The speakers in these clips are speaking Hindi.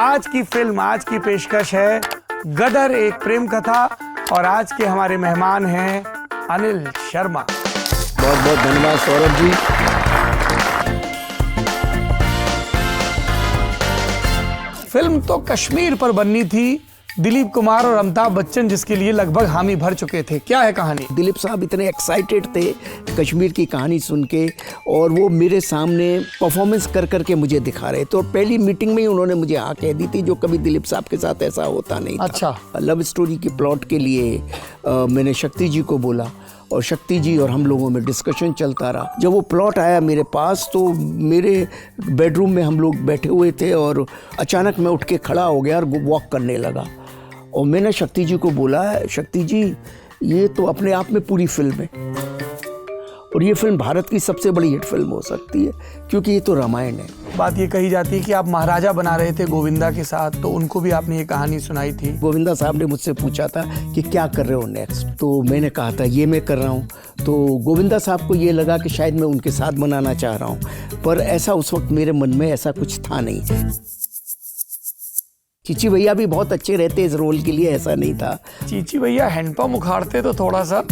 आज की फिल्म, आज की पेशकश है गदर एक प्रेम कथा और आज के हमारे मेहमान हैं अनिल शर्मा। बहुत बहुत धन्यवाद सौरभ जी। फिल्म तो कश्मीर पर बननी थी, दिलीप कुमार और अमिताभ बच्चन जिसके लिए लगभग हामी भर चुके थे। क्या है कहानी? दिलीप साहब इतने एक्साइटेड थे कश्मीर की कहानी सुन के और वो मेरे सामने परफॉर्मेंस कर करके मुझे दिखा रहे थे। और पहली मीटिंग में ही उन्होंने मुझे हाँ कह दी थी, जो कभी दिलीप साहब के साथ ऐसा होता नहीं था। अच्छा। लव स्टोरी की प्लॉट के लिए मैंने शक्ति जी को बोला और शक्ति जी और हम लोगों में डिस्कशन चलता रहा। जब वो प्लॉट आया मेरे पास तो मेरे बेडरूम में हम लोग बैठे हुए थे और अचानक मैं उठ के खड़ा हो गया और वॉक करने लगा। और मैंने शक्ति जी को बोला, शक्ति जी ये तो अपने आप में पूरी फिल्म है और ये फिल्म भारत की सबसे बड़ी हिट फिल्म हो सकती है क्योंकि ये तो रामायण है। बात ये कही जाती है कि आप महाराजा बना रहे थे गोविंदा के साथ, तो उनको भी आपने ये कहानी सुनाई थी। गोविंदा साहब ने मुझसे पूछा था कि क्या कर रहे हो नेक्स्ट, तो मैंने कहा था ये मैं कर रहा हूँ। तो गोविंदा साहब को ये लगा कि शायद मैं उनके साथ बनाना चाह रहा हूँ, पर ऐसा उस वक्त मेरे मन में ऐसा कुछ था नहीं। चीची भैया भी बहुत अच्छे रहते इस रोल के लिए, ऐसा नहीं था। चीची भैया हैंडपंप उखाड़ते तो थोड़ा सा।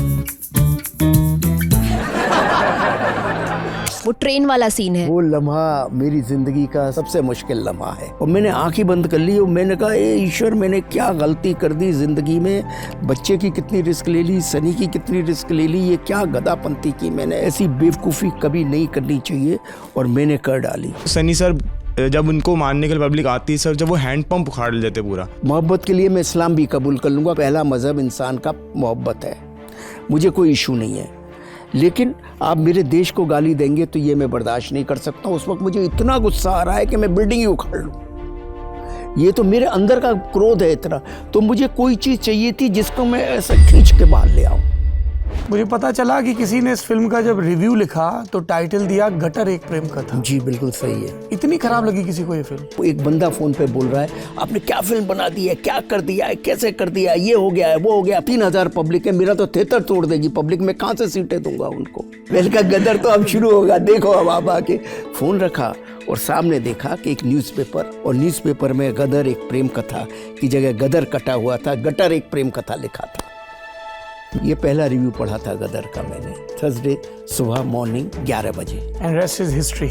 वो ट्रेन वाला सीन है, वो लम्हा मेरी जिंदगी का सबसे मुश्किल लम्हा है और मैंने आंखें बंद कर ली और मैंने कहा ए ईश्वर, मैंने क्या गलती कर दी जिंदगी में। बच्चे की कितनी रिस्क ले ली, सनी की कितनी रिस्क ले ली, ये क्या गधापंती की मैंने। ऐसी बेवकूफ़ी कभी नहीं करनी चाहिए और मैंने कर डाली। सनी सर जब उनको मारने के लिए पब्लिक आती है सर, जब वो हैंड पंप उखाड़ लेते पूरा। मोहब्बत के लिए मैं इस्लाम भी कबूल कर लूँगा। पहला मज़हब इंसान का मोहब्बत है, मुझे कोई इशू नहीं है, लेकिन आप मेरे देश को गाली देंगे तो ये मैं बर्दाश्त नहीं कर सकता। उस वक्त मुझे इतना गुस्सा आ रहा है कि मैं बिल्डिंग ही उखाड़ लूँ। ये तो मेरे अंदर का क्रोध है इतना। तो मुझे कोई चीज़ चाहिए थी जिसको मैं ऐसा खींच के बाहर ले आऊँ। मुझे पता चला कि किसी ने इस फिल्म का जब रिव्यू लिखा तो टाइटल दिया गटर एक प्रेम कथा। जी बिल्कुल सही है। इतनी खराब लगी किसी को ये फिल्म? एक बंदा फोन पे बोल रहा है आपने क्या फिल्म बना दी है, क्या कर दिया है, कैसे कर दिया है, ये हो गया है, वो हो गया। 3000 पब्लिक है, मेरा तो थिएटर तोड़ देगी पब्लिक, मैं कहाँ से सीटें दूंगा उनको। मैंने कहा गदर तो अब शुरू होगा, देखो अब आप आके। फोन रखा और सामने देखा कि एक न्यूज़पेपर, और न्यूज़पेपर में गदर एक प्रेम कथा की जगह गदर कटा हुआ था, गटर एक प्रेम कथा लिखा था। ये पहला रिव्यू पढ़ा था गदर का मैंने, थर्सडे सुबह मॉर्निंग 11 बजे। And rest is history.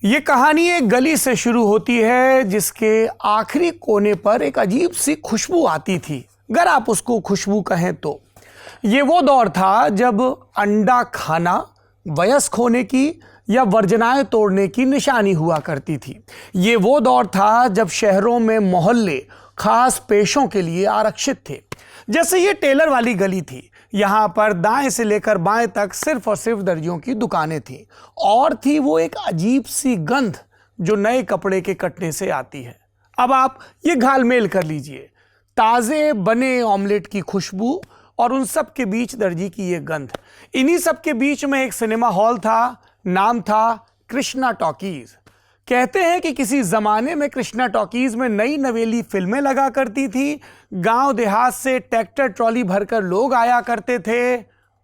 ये कहानी एक गली से शुरू होती है जिसके आखिरी कोने पर एक अजीब सी खुशबू आती थी, अगर आप उसको खुशबू कहें तो। ये वो दौर था जब अंडा खाना वयस्क होने की या वर्जनाएं तोड़ने की निशानी हुआ करती थी। ये वो दौर था जब शहरों में मोहल्ले खास पेशों के लिए आरक्षित थे। जैसे ये टेलर वाली गली थी, यहाँ पर दाएं से लेकर बाएं तक सिर्फ और सिर्फ दर्जियों की दुकानें थीं। और थी वो एक अजीब सी गंध जो नए कपड़े के कटने से आती है। अब आप ये घालमेल कर लीजिए, ताज़े बने ऑमलेट की खुशबू और उन सब के बीच दर्जी की ये गंध। इन्हीं सब के बीच में एक सिनेमा हॉल था, नाम था कृष्णा टॉकीज। कहते हैं कि किसी जमाने में कृष्णा टॉकीज में नई नवेली फिल्में लगा करती थी, गांव देहात से ट्रैक्टर ट्रॉली भरकर लोग आया करते थे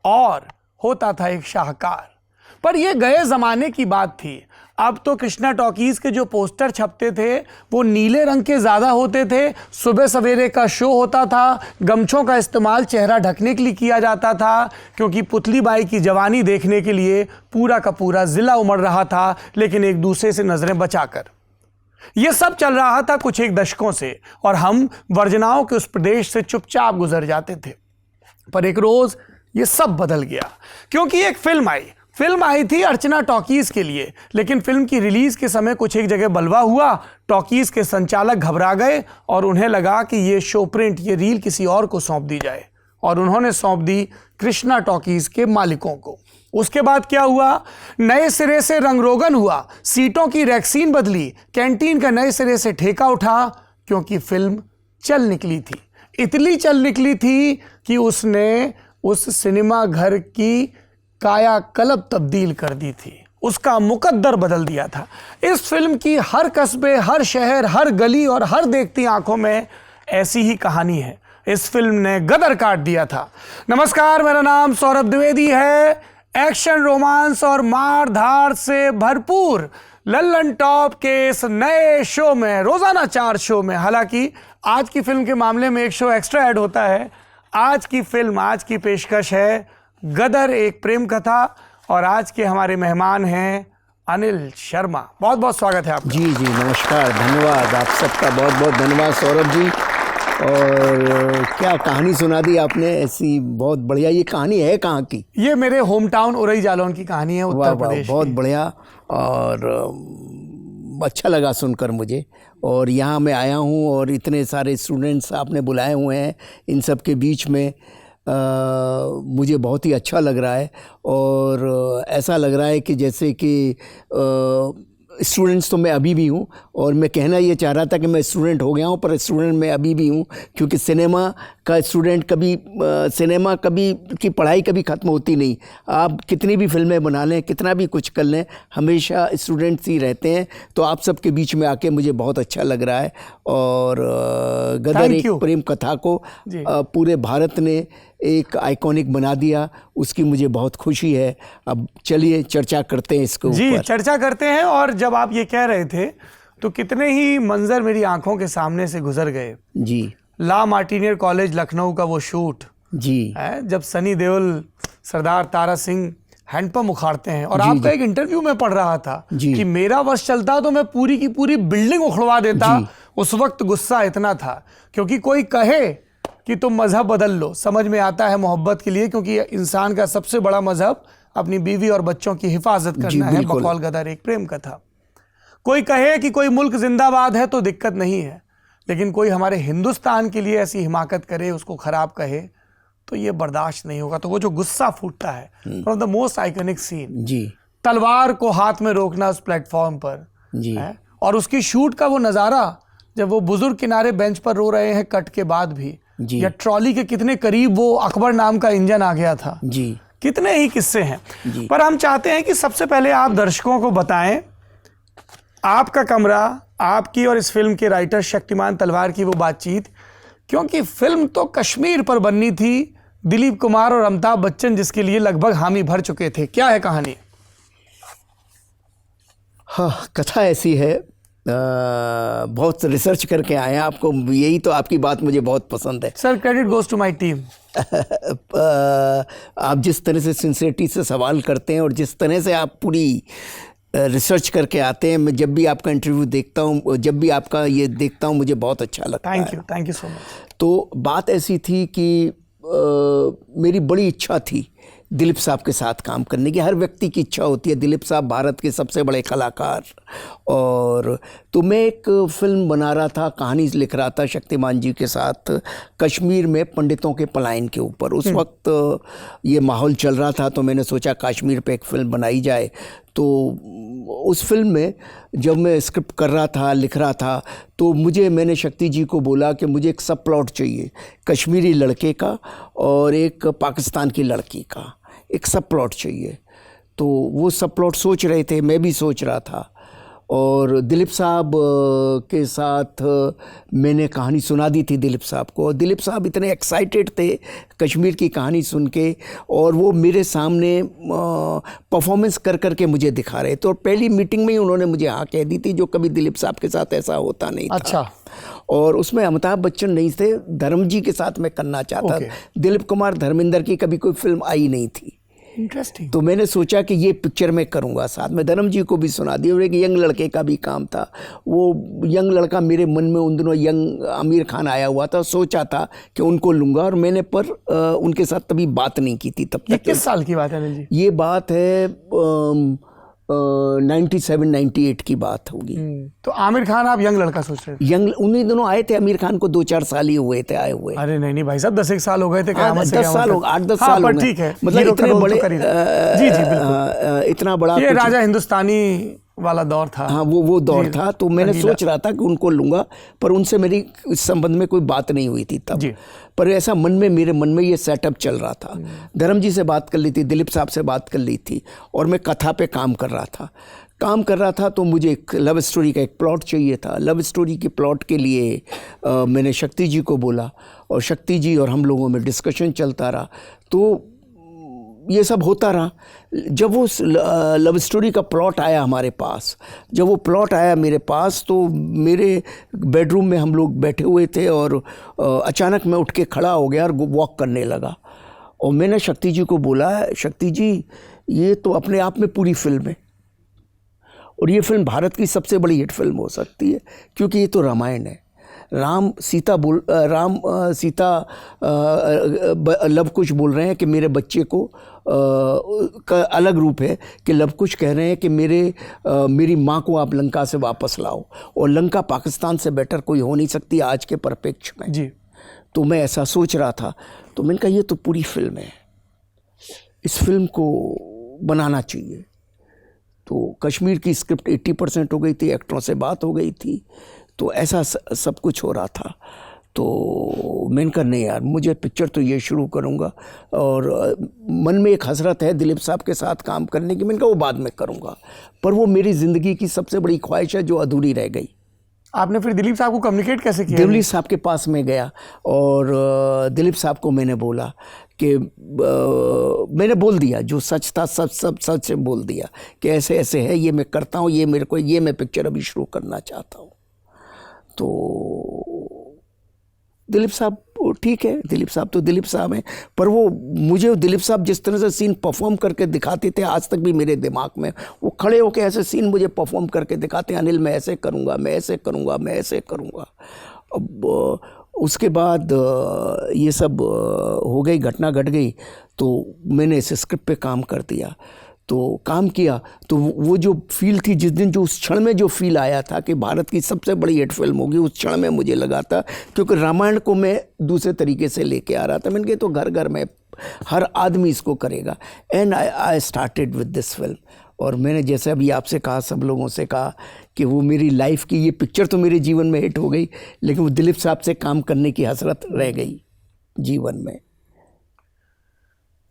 और होता था एक शाहकार। पर यह गए जमाने की बात थी। अब तो कृष्णा टॉकीज के जो पोस्टर छपते थे वो नीले रंग के ज़्यादा होते थे। सुबह सवेरे का शो होता था, गमछों का इस्तेमाल चेहरा ढकने के लिए किया जाता था क्योंकि पुतली बाई की जवानी देखने के लिए पूरा का पूरा ज़िला उमड़ रहा था, लेकिन एक दूसरे से नज़रें बचाकर। ये सब चल रहा था कुछ एक दशकों से और हम वर्जनाओं के उस प्रदेश से चुपचाप गुजर जाते थे। पर एक रोज़ ये सब बदल गया क्योंकि एक फिल्म आई थी अर्चना टॉकीज के लिए। लेकिन फिल्म की रिलीज के समय कुछ एक जगह बलवा हुआ, टॉकीज के संचालक घबरा गए और उन्हें लगा कि ये शो प्रिंट, ये रील किसी और को सौंप दी जाए और उन्होंने सौंप दी कृष्णा टॉकीज के मालिकों को। उसके बाद क्या हुआ, नए सिरे से रंगरोगन हुआ, सीटों की रैक्सीन बदली, कैंटीन का नए सिरे से ठेका उठा क्योंकि फिल्म चल निकली थी। इतनी चल निकली थी कि उसने उस सिनेमा घर की काया कलब तब्दील कर दी थी, उसका मुकद्दर बदल दिया था। इस फिल्म की हर कस्बे, हर शहर, हर गली और हर देखती आंखों में ऐसी ही कहानी है। इस फिल्म ने गदर काट दिया था। नमस्कार, मेरा नाम सौरभ द्विवेदी है। एक्शन, रोमांस और मार धाड़ से भरपूर लल्लन टॉप के इस नए शो में, रोजाना 4 शो में, हालांकि आज की फिल्म के मामले में एक शो एक्स्ट्रा ऐड होता है। आज की फिल्म, आज की पेशकश है गदर, एक प्रेम कथा, और आज के हमारे मेहमान हैं अनिल शर्मा। बहुत बहुत स्वागत है आपका। जी नमस्कार, धन्यवाद। आप सबका बहुत बहुत धन्यवाद सौरभ जी। और क्या कहानी सुना दी आपने, ऐसी बहुत बढ़िया। ये कहानी है कहाँ की? ये मेरे होम टाउन उरई जालौन की कहानी है, उत्तर प्रदेश। बहुत बढ़िया, और अच्छा लगा सुनकर मुझे। और यहाँ मैं आया हूँ और इतने सारे स्टूडेंट्स आपने बुलाए हुए हैं, इन सब के बीच में मुझे बहुत ही अच्छा लग रहा है। और ऐसा लग रहा है कि जैसे कि स्टूडेंट्स तो मैं अभी भी हूँ, और मैं कहना ये चाह रहा था कि मैं स्टूडेंट हो गया हूँ, पर स्टूडेंट मैं अभी भी हूँ, क्योंकि सिनेमा का स्टूडेंट सिनेमा की पढ़ाई कभी ख़त्म होती नहीं। आप कितनी भी फिल्में बना लें, कितना भी कुछ कर लें, हमेशा स्टूडेंट्स ही रहते हैं। तो आप सबके बीच में आके मुझे बहुत अच्छा लग रहा है। और गदर एक प्रेम कथा को पूरे भारत ने एक आइकॉनिक बना दिया, उसकी मुझे बहुत खुशी है। अब चलिए चर्चा करते हैं इसको। जी, चर्चा करते हैं। और जब आप ये कह रहे थे तो कितने ही मंजर मेरी आंखों के सामने से गुजर गए। जी, ला मार्टिनियर कॉलेज लखनऊ का वो शूट जी है, जब सनी देओल सरदार तारा सिंह हैंडपंप उखाड़ते हैं। और आपका एक इंटरव्यू में पढ़ रहा था कि मेरा वश चलता तो मैं पूरी की पूरी बिल्डिंग उखड़वा देता। उस वक्त गुस्सा इतना था, क्योंकि कोई कहे कि तुम मजहब बदल लो, समझ में आता है मोहब्बत के लिए, क्योंकि इंसान का सबसे बड़ा मजहब अपनी बीवी और बच्चों की हिफाजत करना है। बकौल गदर एक प्रेम कथा। कोई कहे कि कोई मुल्क जिंदाबाद है तो दिक्कत नहीं है, लेकिन कोई हमारे हिंदुस्तान के लिए ऐसी हिमाकत करे, उसको खराब कहे, तो ये बर्दाश्त नहीं होगा। तो वो जो गुस्सा फूटता है, from the most iconic scene, तलवार को हाथ में रोकना उस प्लेटफॉर्म पर है, और उसकी शूट का वो नज़ारा, जब वो बुजुर्ग किनारे बेंच पर रो रहे हैं कट के बाद भी, या ट्रॉली के कितने करीब वो अकबर नाम का इंजन आ गया था। कितने ही किस्से हैं। पर हम चाहते हैं कि सबसे पहले आप दर्शकों को बताएं आपका कमरा, आपकी और इस फिल्म के राइटर शक्तिमान तलवार की वो बातचीत, क्योंकि फिल्म तो कश्मीर पर बननी थी, दिलीप कुमार और अमिताभ बच्चन जिसके लिए लगभग हामी भर चुके थे। क्या है कहानी? हाँ, कथा ऐसी है, बहुत रिसर्च करके आए हैं। आपको यही तो, आपकी बात मुझे बहुत पसंद है sir. Credit goes to my team. आप जिस तरह से सिंसियरिटी से सवाल करते हैं और जिस तरह से आप पूरी रिसर्च करके आते हैं, मैं जब भी आपका इंटरव्यू देखता हूँ, जब भी आपका ये देखता हूँ, मुझे बहुत अच्छा लगता है। Thank you so much. तो बात ऐसी थी कि मेरी बड़ी इच्छा थी दिलीप साहब के साथ काम करने की। हर व्यक्ति की इच्छा होती है। दिलीप साहब भारत के सबसे बड़े कलाकार, और तो मैं एक फिल्म बना रहा था, कहानी लिख रहा था शक्तिमान जी के साथ, कश्मीर में पंडितों के पलायन के ऊपर। उस वक्त ये माहौल चल रहा था, तो मैंने सोचा कश्मीर पे एक फ़िल्म बनाई जाए। तो उस फिल्म में जब मैं स्क्रिप्ट कर रहा था, लिख रहा था, तो मैंने शक्ति जी को बोला कि मुझे एक सब प्लॉट चाहिए, कश्मीरी लड़के का और एक पाकिस्तान की लड़की का, एक सब प्लॉट चाहिए। तो वो सब प्लॉट सोच रहे थे, मैं भी सोच रहा था, और दिलीप साहब के साथ मैंने कहानी सुना दी थी दिलीप साहब को। और दिलीप साहब इतने एक्साइटेड थे कश्मीर की कहानी सुन के, और वो मेरे सामने परफॉर्मेंस कर करके मुझे दिखा रहे थे। और पहली मीटिंग में ही उन्होंने मुझे हाँ कह दी थी, जो कभी दिलीप साहब के साथ ऐसा होता नहीं था। अच्छा। और उसमें अमिताभ बच्चन नहीं थे, धर्म जी के साथ मैं करना चाहता था। दिलीप कुमार धर्मेंद्र की कभी कोई फिल्म आई नहीं थी। इंटरेस्टिंग। तो मैंने सोचा कि ये पिक्चर मैं करूँगा। साथ में धर्म जी को भी सुना दी, और एक यंग लड़के का भी काम था। वो यंग लड़का मेरे मन में उन दिनों यंग आमिर खान आया हुआ था, सोचा था कि उनको लूँगा, और मैंने पर उनके साथ तभी बात नहीं की थी तब तक। ये किस साल की बात है अनिल जी? ये बात है 97-98 की बात होगी। तो आमिर खान आप यंग लड़का सोच रहे थे? यंग उन्हीं दिनों आए थे, आमिर खान को 2-4 साल ही हुए थे आए हुए। अरे नहीं भाई साहब, 10 साल हो गए थे। 10 साल हो, 8-10 साल हो गए। ठीक है, मतलब इतने बड़े, जी बिल्कुल, इतना बड़ा ये राजा हिंदुस्तानी वाला दौर था। हाँ, वो दौर था। तो मैंने सोच रहा था कि उनको लूँगा, पर उनसे मेरी इस संबंध में कोई बात नहीं हुई थी तब। पर ऐसा मेरे मन में ये सेटअप चल रहा था। धर्म जी से बात कर ली थी, दिलीप साहब से बात कर ली थी, और मैं कथा पे काम कर रहा था। काम कर रहा था तो मुझे एक लव स्टोरी का एक प्लॉट चाहिए था। लव स्टोरी के प्लॉट के लिए मैंने शक्ति जी को बोला और शक्ति जी और हम लोगों में डिस्कशन चलता रहा, तो ये सब होता रहा। जब वो लव स्टोरी का प्लॉट आया हमारे पास, जब वो प्लॉट आया मेरे पास, तो मेरे बेडरूम में हम लोग बैठे हुए थे और अचानक मैं उठ के खड़ा हो गया और वॉक करने लगा। और मैंने शक्ति जी को बोला, शक्ति जी ये तो अपने आप में पूरी फिल्म है और ये फिल्म भारत की सबसे बड़ी हिट फिल्म हो सकती है, क्योंकि ये तो रामायण है। राम सीता लव कुश बोल रहे हैं कि मेरे बच्चे को का अलग रूप है कि लव कुश कह रहे हैं कि मेरी माँ को आप लंका से वापस लाओ, और लंका पाकिस्तान से बेटर कोई हो नहीं सकती आज के परिप्रेक्ष्य में जी। तो मैं ऐसा सोच रहा था, तो मैंने कहा ये तो पूरी फिल्म है, इस फिल्म को बनाना चाहिए। तो कश्मीर की स्क्रिप्ट 80% हो गई थी, एक्टरों से बात हो गई थी, तो ऐसा सब कुछ हो रहा था। तो मैंने कहा नहीं यार, मुझे पिक्चर तो ये शुरू करूँगा, और मन में एक हसरत है दिलीप साहब के साथ काम करने की। मैंने कहा वो बाद में करूँगा, पर वो मेरी ज़िंदगी की सबसे बड़ी ख्वाहिश है जो अधूरी रह गई। आपने फिर दिलीप साहब को कम्युनिकेट कैसे किया? दिलीप साहब के पास में गया और दिलीप साहब को मैंने बोला कि मैंने बोल दिया जो सच था, सब सच बोल दिया कि ऐसे ऐसे है, ये मैं करता हूँ, ये मैं पिक्चर अभी शुरू करना चाहता हूँ। तो दिलीप साहब ठीक है, दिलीप साहब तो दिलीप साहब हैं, पर वो मुझे दिलीप साहब जिस तरह से सीन परफॉर्म करके दिखाते थे, आज तक भी मेरे दिमाग में वो खड़े होकर ऐसे सीन मुझे परफॉर्म करके दिखाते हैं, अनिल मैं ऐसे करूँगा, मैं ऐसे करूँगा, मैं ऐसे करूँगा। अब उसके बाद ये सब हो गई, घटना घट गई, तो मैंने इस स्क्रिप्ट पे काम कर दिया। तो काम किया तो वो जो फील थी जिस दिन, जो उस क्षण में जो फील आया था कि भारत की सबसे बड़ी हिट फिल्म होगी, उस क्षण में मुझे लगा था, क्योंकि रामायण को मैं दूसरे तरीके से लेके आ रहा था। मैंने कहा तो घर घर में हर आदमी इसको करेगा, and I started with this film. और मैंने जैसे अभी आपसे कहा, सब लोगों से कहा कि वो मेरी लाइफ की ये पिक्चर तो मेरे जीवन में हिट हो गई, लेकिन वो दिलीप साहब से काम करने की हसरत रह गई जीवन में।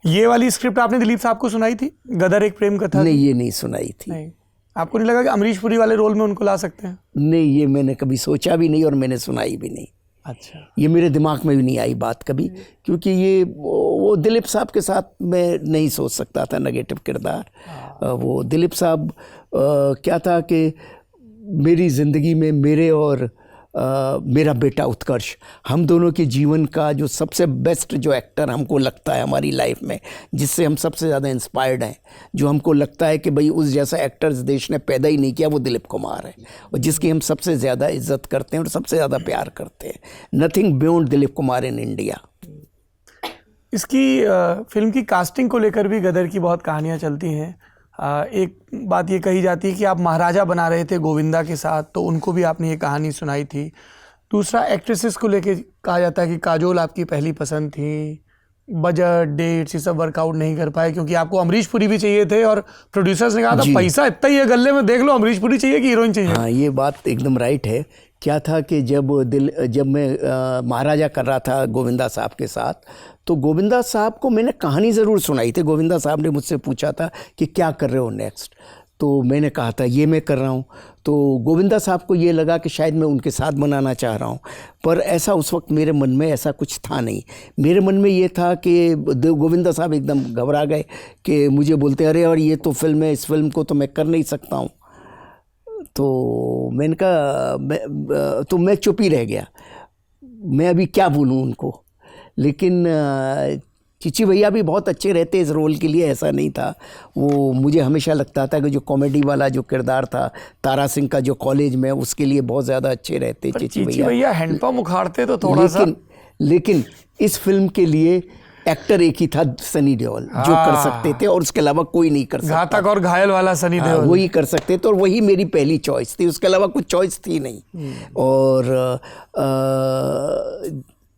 ये वाली स्क्रिप्ट आपने दिलीप साहब को सुनाई थी, गदर एक प्रेम कथा? नहीं, ये नहीं सुनाई थी। नहीं। आपको नहीं लगा कि अमरीश पुरी वाले रोल में उनको ला सकते हैं? नहीं, ये मैंने कभी सोचा भी नहीं और मैंने सुनाई भी नहीं। अच्छा। ये मेरे दिमाग में भी नहीं आई बात कभी, क्योंकि ये वो दिलीप साहब के साथ मैं नहीं सोच सकता था नेगेटिव किरदार। वो दिलीप साहब क्या था कि मेरी ज़िंदगी में मेरे और मेरा बेटा उत्कर्ष, हम दोनों के जीवन का जो सबसे बेस्ट जो एक्टर हमको लगता है हमारी लाइफ में, जिससे हम सबसे ज़्यादा इंस्पायर्ड हैं, जो हमको लगता है कि भाई उस जैसा एक्टर इस देश ने पैदा ही नहीं किया, वो दिलीप कुमार है, और जिसकी हम सबसे ज़्यादा इज्जत करते हैं और सबसे ज़्यादा प्यार करते हैं। Nothing beyond Dilip Kumar in India. इसकी फिल्म की कास्टिंग को लेकर भी गदर की बहुत कहानियाँ चलती हैं। एक बात ये कही जाती है कि आप महाराजा बना रहे थे गोविंदा के साथ, तो उनको भी आपने ये कहानी सुनाई थी। दूसरा, एक्ट्रेसेस को लेके कहा जाता है कि काजोल आपकी पहली पसंद थी, बजट डेट्स ये सब वर्कआउट नहीं कर पाए क्योंकि आपको अमरीश पुरी भी चाहिए थे और प्रोड्यूसर्स ने कहा था पैसा इतना ही है गले में, देख लो अमरीश पुरी चाहिए कि हीरोइन चाहिए। हाँ, ये बात एकदम राइट है। क्या था कि जब मैं महाराजा कर रहा था गोविंदा साहब के साथ, तो गोविंदा साहब को मैंने कहानी ज़रूर सुनाई थी। गोविंदा साहब ने मुझसे पूछा था कि क्या कर रहे हो नेक्स्ट, तो मैंने कहा था ये मैं कर रहा हूँ। तो गोविंदा साहब को ये लगा कि शायद मैं उनके साथ बनाना चाह रहा हूँ, पर ऐसा उस वक्त मेरे मन में ऐसा कुछ था नहीं। मेरे मन में ये था कि गोविंदा साहब एकदम घबरा गए कि मुझे बोलते अरे और ये तो फिल्म है, इस फिल्म को तो मैं कर नहीं सकता हूँ। तो मैंने कहा तो मैं चुप ही रह गया, मैं अभी क्या बोलूँ उनको। लेकिन चिची भैया भी बहुत अच्छे रहते इस रोल के लिए, ऐसा नहीं था। वो मुझे हमेशा लगता था कि जो कॉमेडी वाला जो किरदार था तारा सिंह का जो कॉलेज में, उसके लिए बहुत ज़्यादा अच्छे रहते चिची भैया। हैंडपंप उखाड़ते तो थोड़ा सा, लेकिन इस फिल्म के लिए एक्टर एक ही था, सनी देओल, जो कर सकते थे और उसके अलावा कोई नहीं कर सकता। घातक और घायल वाला सनी देओल, वही कर सकते थे और वही मेरी पहली चॉइस थी, उसके अलावा कुछ चॉइस थी नहीं। और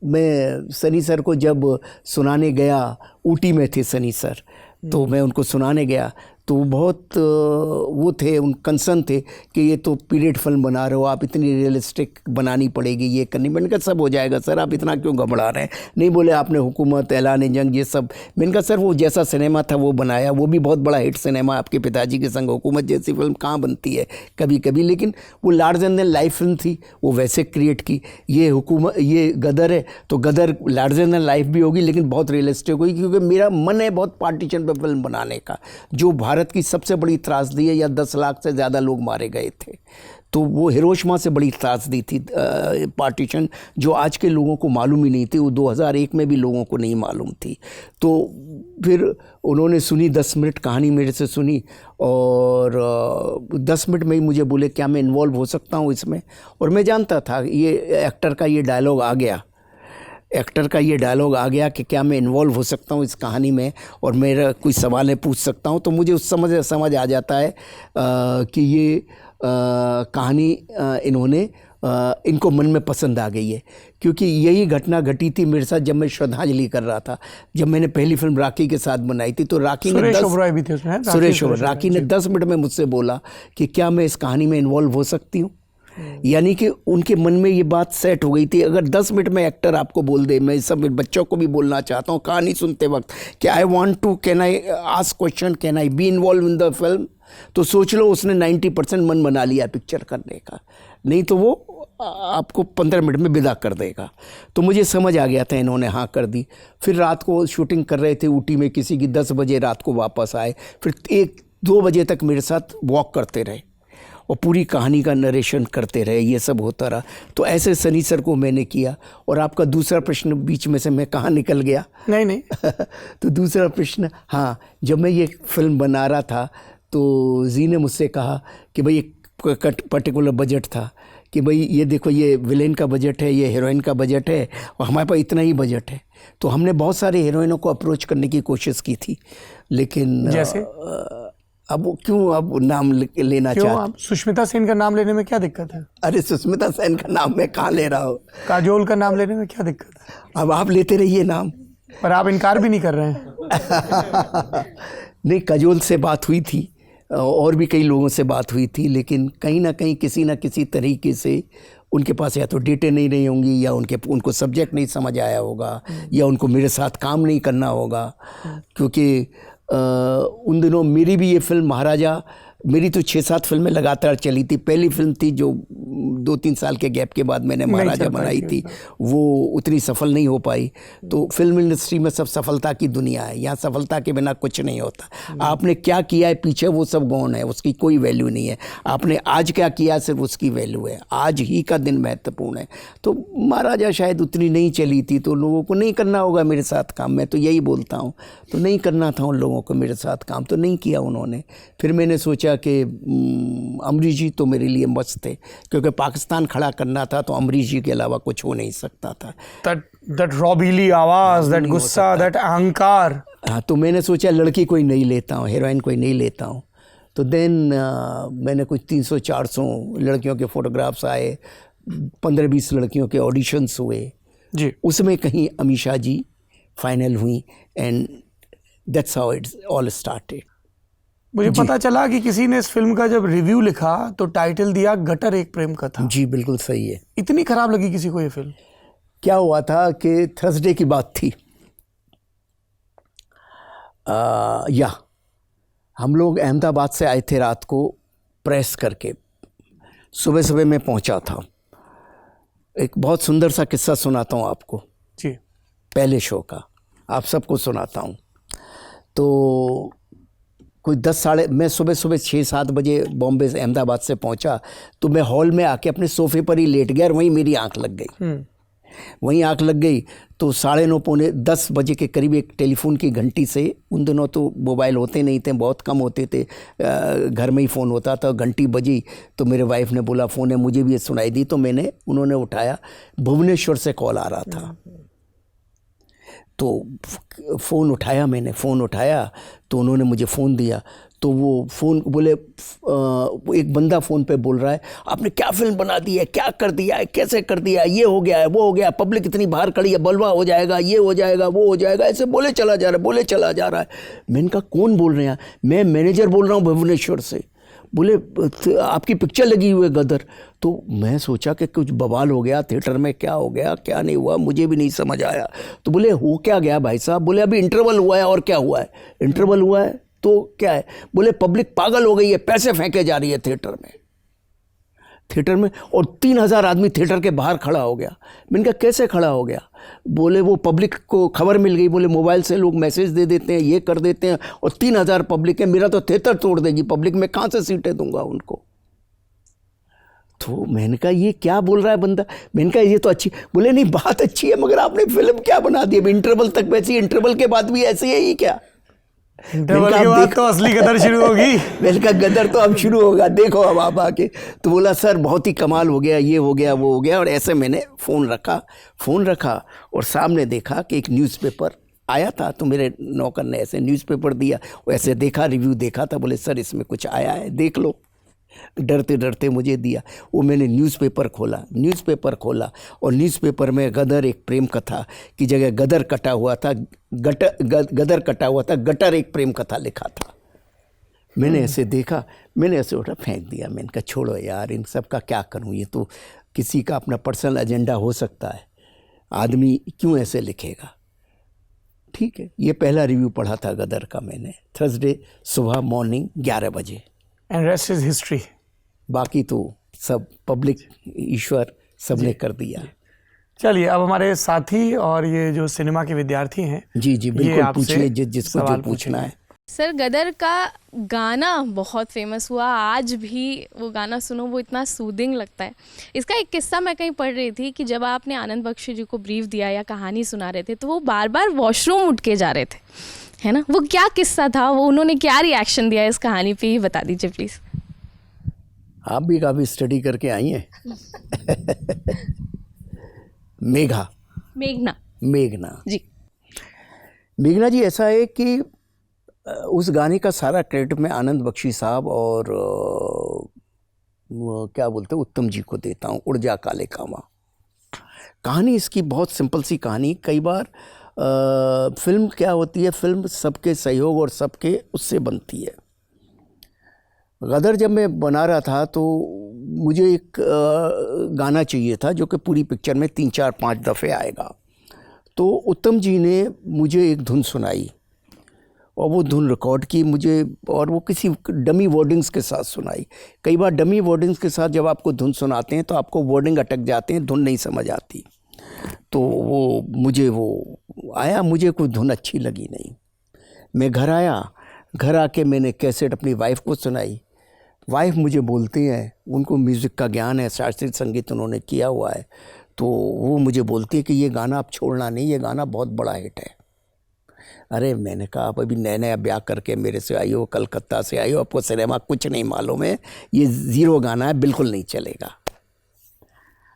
मैं सनी सर को जब सुनाने गया, ऊटी में थे सनी सर, तो मैं उनको सुनाने गया तो बहुत वो थे, उन कंसर्न थे कि ये तो पीरियड फिल्म बना रहे हो आप, इतनी रियलिस्टिक बनानी पड़ेगी, ये करनी। मैंने कहा सब हो जाएगा सर, आप इतना क्यों घबरा रहे हैं। नहीं बोले आपने हुकूमत, ऐलान जंग, ये सब। मैंने कहा सर वो जैसा सिनेमा था वो बनाया, वो भी बहुत बड़ा हिट सिनेमा, आपके पिताजी के संग हुकूमत जैसी फिल्म कहाँ बनती है कभी कभी, लेकिन वो लार्जर देन लाइफ फिल्म थी, वो वैसे क्रिएट की। ये हुकूमत, ये गदर है तो गदर लार्जर देन लाइफ भी होगी लेकिन बहुत रियलिस्टिक होगी, क्योंकि मेरा मन है बहुत पार्टीशन पर फिल्म बनाने का। जो भारत की सबसे बड़ी त्रासदी है, या 10 लाख से ज़्यादा लोग मारे गए थे, तो वो हिरोशिमा से बड़ी त्रासदी थी पार्टीशन, जो आज के लोगों को मालूम ही नहीं थी, वो 2001 में भी लोगों को नहीं मालूम थी। तो फिर उन्होंने सुनी 10 मिनट कहानी मेरे से सुनी, और 10 मिनट में ही मुझे बोले क्या मैं इन्वॉल्व हो सकता हूँ इसमें। और मैं जानता था ये एक्टर का ये डायलॉग आ गया, कि क्या मैं इन्वॉल्व हो सकता हूँ इस कहानी में, और मेरा कोई सवाल पूछ सकता हूँ। तो मुझे उस समझ आ जाता है कि ये कहानी इन्होंने इनको मन में पसंद आ गई है, क्योंकि यही घटना घटी थी मेरे साथ जब मैं श्रद्धांजलि कर रहा था। जब मैंने पहली फिल्म राखी के साथ बनाई थी, तो राखी ने राखी ने 10 मिनट में मुझसे बोला कि क्या मैं इस कहानी में इन्वॉल्व हो सकती हूँ। यानी कि उनके मन में ये बात सेट हो गई थी। अगर 10 मिनट में एक्टर आपको बोल दे, मैं सब बच्चों को भी बोलना चाहता हूँ कहानी सुनते वक्त कि I want to, can I ask question, can I be involve in the film, तो सोच लो उसने 90% मन बना लिया पिक्चर करने का, नहीं तो वो आपको 15 मिनट में विदा कर देगा। तो मुझे समझ आ गया था, इन्होंने हाँ कर दी। फिर रात को शूटिंग कर रहे थे ऊटी में, किसी की 10 बजे रात को वापस आए, फिर 1-2 बजे तक मेरे साथ वॉक करते रहे और पूरी कहानी का नरेशन करते रहे, ये सब होता रहा। तो ऐसे सनी सर को मैंने किया। और आपका दूसरा प्रश्न बीच में से मैं कहाँ निकल गया? नहीं तो दूसरा प्रश्न, हाँ, जब मैं ये फिल्म बना रहा था तो जी ने मुझसे कहा कि भाई एक पर्टिकुलर बजट था कि भाई ये देखो, ये विलेन का बजट है, ये हीरोइन का बजट है, और हमारे पास इतना ही बजट है। तो हमने बहुत सारे हीरोइनों को अप्रोच करने की कोशिश की थी, लेकिन जैसे अब क्यों अब नाम लेना चाहते? आप सुष्मिता सेन का नाम लेने में क्या दिक्कत है? अरे सुष्मिता सेन का नाम मैं कहाँ ले रहा हूँ? काजोल का नाम लेने में क्या दिक्कत है? अब आप लेते रहिए नाम, पर आप इनकार भी नहीं कर रहे हैं। नहीं, काजोल से बात हुई थी और भी कई लोगों से बात हुई थी, लेकिन कहीं ना कहीं किसी न किसी तरीके से उनके पास या तो डेटें नहीं रही होंगी, या उनको सब्जेक्ट नहीं समझ आया होगा, या उनको मेरे साथ काम नहीं करना होगा। क्योंकि उन दिनों मेरी भी ये फिल्म महाराजा, मेरी तो 6-7 फिल्में लगातार चली थी। पहली फिल्म थी जो 2-3 साल के गैप के बाद मैंने महाराजा बनाई थी, वो उतनी सफल नहीं हो पाई। तो फिल्म इंडस्ट्री में सब सफलता की दुनिया है, यहाँ सफलता के बिना कुछ नहीं होता। आपने क्या किया है पीछे, वो सब गौण है, उसकी कोई वैल्यू नहीं है। आपने आज क्या किया, सिर्फ उसकी वैल्यू है। आज ही का दिन महत्वपूर्ण है। तो महाराजा शायद उतनी नहीं चली थी, तो लोगों को नहीं करना होगा मेरे साथ काम, मैं तो यही बोलता हूँ। तो नहीं करना था उन लोगों को मेरे साथ काम, तो नहीं किया उन्होंने। फिर मैंने सोचा कि अमरीश जी तो मेरे लिए मस्त थे, क्योंकि पाकिस्तान खड़ा करना था तो अमरीश जी के अलावा कुछ हो नहीं सकता था। That रॉबीली आवाज, that गुस्सा, that अहंकार। हाँ, तो मैंने सोचा लड़की कोई नहीं लेता हूँ, हीरोइन कोई नहीं लेता हूँ। तो देन मैंने कुछ 300-400 लड़कियों के फोटोग्राफ्स आए, 15-20 लड़कियों के ऑडिशंस हुए जी। उसमें कहीं अमीषा जी फाइनल हुई, and that's how it's all started. मुझे पता चला कि किसी ने इस फिल्म का जब रिव्यू लिखा तो टाइटल दिया गटर एक प्रेम कथा। जी बिल्कुल सही है। इतनी खराब लगी किसी को ये फिल्म? क्या हुआ था कि थर्सडे की बात थी, या हम लोग अहमदाबाद से आए थे रात को प्रेस करके, सुबह सुबह मैं पहुंचा था। एक बहुत सुंदर सा किस्सा सुनाता हूं आपको जी, पहले शो का, आप सबको सुनाता हूं। तो कोई मैं सुबह 6-7 बजे बॉम्बे से अहमदाबाद से पहुंचा, तो मैं हॉल में आके अपने सोफे पर ही लेट गया और वहीं मेरी आंख लग गई। तो 9:30-10 बजे के करीब एक टेलीफोन की घंटी से, उन दिनों तो मोबाइल होते नहीं थे, बहुत कम होते थे, घर में ही फ़ोन होता था। घंटी बजी तो मेरे वाइफ ने बोला फ़ोन है, मुझे भी ये सुनाई दी, तो उन्होंने उठाया। भुवनेश्वर से कॉल आ रहा था। तो फ़ोन उठाया तो उन्होंने मुझे फ़ोन दिया। तो वो फ़ोन बोले एक बंदा फ़ोन पे बोल रहा है, आपने क्या फिल्म बना दी है, क्या कर दिया है, कैसे कर दिया है, ये हो गया है, वो हो गया, पब्लिक इतनी बाहर खड़ी है, बलवा हो जाएगा, ये हो जाएगा, वो हो जाएगा, ऐसे बोले चला जा रहा है। मैंने कहा कौन बोल रहे हैं? मैं मैनेजर बोल रहा हूँ भुवनेश्वर से। बोले आपकी पिक्चर लगी हुई है गदर। तो मैं सोचा कि कुछ बवाल हो गया थिएटर में, क्या हो गया क्या नहीं हुआ मुझे भी नहीं समझ आया। तो बोले हो क्या गया भाई साहब? बोले अभी इंटरवल हुआ है। और क्या हुआ है? इंटरवल हुआ है तो क्या है? बोले पब्लिक पागल हो गई है, पैसे फेंके जा रही है थिएटर में, और 3,000 आदमी थिएटर के बाहर खड़ा हो गया। मैंने कहा कैसे खड़ा हो गया? बोले वो पब्लिक को खबर मिल गई, बोले मोबाइल से लोग मैसेज दे देते हैं, ये कर देते हैं, और 3,000 पब्लिक है, मेरा तो थिएटर तोड़ देगी पब्लिक, मैं कहाँ से सीटें दूंगा उनको। तो मैंने कहा ये क्या बोल रहा है बंदा? मैंने कहा ये तो अच्छी, बोले नहीं बात अच्छी है मगर आपने फिल्म क्या बना दी? इंटरवल तक वैसी, इंटरवल के बाद भी ऐसे ही क्या? इंटरवल के बाद तो असली गदर शुरू होगी। मैंने कहा गदर तो अब शुरू होगा, देखो अब आप आके। तो बोला सर बहुत ही कमाल हो गया, ये हो गया वो हो गया। और ऐसे मैंने फ़ोन रखा और सामने देखा कि एक न्यूज़पेपर आया था, तो मेरे नौकर ने ऐसे न्यूज़पेपर दिया, वैसे देखा, रिव्यू देखा था, बोले सर इसमें कुछ आया है देख लो। डरते डरते मुझे दिया, वो मैंने न्यूज़पेपर खोला और न्यूज़पेपर में गदर एक प्रेम कथा की जगह गदर कटा हुआ था, गटर एक प्रेम कथा लिखा था। मैंने ऐसे देखा, मैंने ऐसे उठा फेंक दिया। मैंने कहा छोड़ो यार, इन सब का क्या करूं, ये तो किसी का अपना पर्सनल एजेंडा हो सकता है, आदमी क्यों ऐसे लिखेगा। ठीक है, ये पहला रिव्यू पढ़ा था गदर का मैंने, थर्सडे सुबह मॉर्निंग 11 बजे। And rest is history. बाकी तो सब पब्लिक, ईश्वर सबने कर दिया। चलिए अब हमारे साथी और ये जो सिनेमा के विद्यार्थी हैं, जी ये बिल्कुल आपसे पूछिए जिसको जो सवाल पूछना है। सर गदर का गाना बहुत फेमस हुआ, आज भी वो गाना सुनो वो इतना सूदिंग लगता है। इसका एक किस्सा मैं कहीं पढ़ रही थी कि जब आपने आनंद बख्शी जी को ब्रीफ दिया या कहानी सुना रहे थे तो वो बार बार वॉशरूम उठ के जा रहे थे, है ना? वो क्या किस्सा था, वो उन्होंने क्या रिएक्शन दिया इस कहानी पे, ये बता दीजिए प्लीज़। आप भी काफ़ी स्टडी करके आई हैं। मेघना जी, ऐसा है कि उस गाने का सारा क्रेडिट मैं आनंद बख्शी साहब और क्या बोलते हैं उत्तम जी को देता हूँ। उड़ जा काले कामा, कहानी इसकी बहुत सिंपल सी कहानी। कई बार फिल्म क्या होती है, फिल्म सबके सहयोग और सबके उससे बनती है। गदर जब मैं बना रहा था तो मुझे एक गाना चाहिए था जो कि पूरी पिक्चर में 3, 4, 5 दफ़े आएगा। तो उत्तम जी ने मुझे एक धुन सुनाई और वो धुन रिकॉर्ड की मुझे, और वो किसी डमी वर्डिंग्स के साथ सुनाई। कई बार डमी वर्डिंग्स के साथ जब आपको धुन सुनाते हैं तो आपको वर्डिंग अटक जाते हैं, धुन नहीं समझ आती। तो वो मुझे कोई धुन अच्छी लगी नहीं। मैं घर आया, घर आके मैंने कैसेट अपनी वाइफ को सुनाई। वाइफ मुझे बोलती हैं, उनको म्यूज़िक का ज्ञान है, शास्त्रीय संगीत उन्होंने किया हुआ है, तो वो मुझे बोलती है कि ये गाना आप छोड़ना नहीं, ये गाना बहुत बड़ा हिट है। अरे मैंने कहा आप अभी नया ब्याह करके मेरे से आई हो, कलकत्ता से आई हो, आपको सिनेमा कुछ नहीं मालूम है, ये 0 गाना है, बिल्कुल नहीं चलेगा।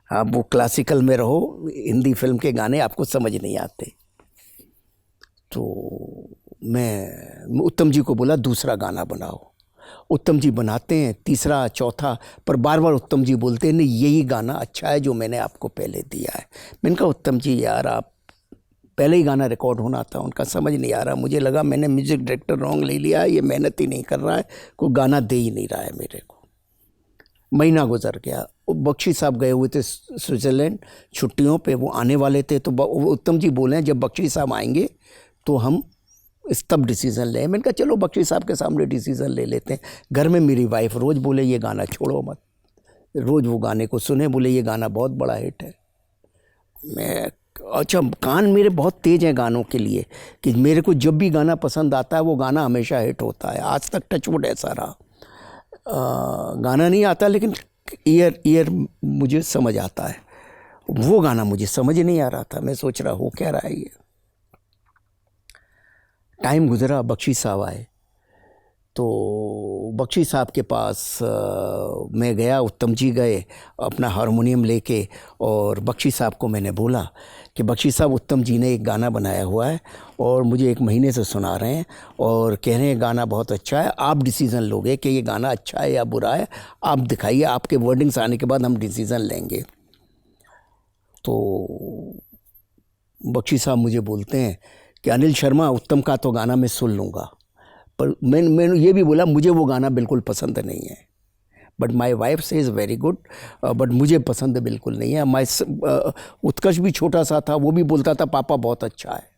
आप वो क्लासिकल में रहो, हिंदी फिल्म के गाने आपको समझ नहीं आते। तो मैं उत्तम जी को बोला दूसरा गाना बनाओ। उत्तम जी बनाते हैं, तीसरा, चौथा, पर बार बार उत्तम जी बोलते हैं नहीं यही गाना अच्छा है जो मैंने आपको पहले दिया है। मैंने कहा उत्तम जी यार, आप पहले ही गाना रिकॉर्ड होना था। उनका समझ नहीं आ रहा, मुझे लगा मैंने म्यूज़िक डायरेक्टर रॉन्ग ले लिया, ये मेहनत ही नहीं कर रहा है, कोई गाना दे ही नहीं रहा है मेरे को। महीना गुजर गया, बख्शी साहब गए हुए थे स्विट्ज़रलैंड छुट्टियों पे, वो आने वाले थे। तो उत्तम जी बोले जब बख्शी साहब आएंगे तो हम तब डिसीज़न लें। मैंने कहा चलो बख्शी साहब के सामने डिसीज़न ले लेते हैं। घर में मेरी वाइफ रोज़ बोले ये गाना छोड़ो मत, रोज़ वो गाने को सुने, बोले ये गाना बहुत बड़ा हिट है। मैं अच्छा, कान मेरे बहुत तेज़ हैं गानों के लिए, कि मेरे को जब भी गाना पसंद आता है वो गाना हमेशा हिट होता है। आज तक टचवुड ऐसा रहा। गाना नहीं आता लेकिन ईयर मुझे समझ आता है। वो गाना मुझे समझ नहीं आ रहा था, मैं सोच रहा हो क्या रहा है ये। टाइम गुजरा, बख्शी साहब आए, तो बख्शी साहब के पास मैं गया, उत्तम जी गए अपना हारमोनियम लेके, और बख्शी साहब को मैंने बोला कि बख्शी साहब, उत्तम जी ने एक गाना बनाया हुआ है और मुझे 1 महीने से सुना रहे हैं और कह रहे हैं गाना बहुत अच्छा है, आप डिसीज़न लोगे कि ये गाना अच्छा है या बुरा है, आप दिखाइए, आपके वर्डिंग्स आने के बाद हम डिसीज़न लेंगे। तो बख्शी साहब मुझे बोलते हैं कि अनिल शर्मा, उत्तम का तो गाना मैं सुन लूँगा, पर मैंने ये भी बोला मुझे वो गाना बिल्कुल पसंद नहीं है। बट माई वाइफ से इज़ वेरी गुड, बट मुझे पसंद बिल्कुल नहीं है। उत्कर्ष भी छोटा सा था, वो भी बोलता था पापा बहुत अच्छा है।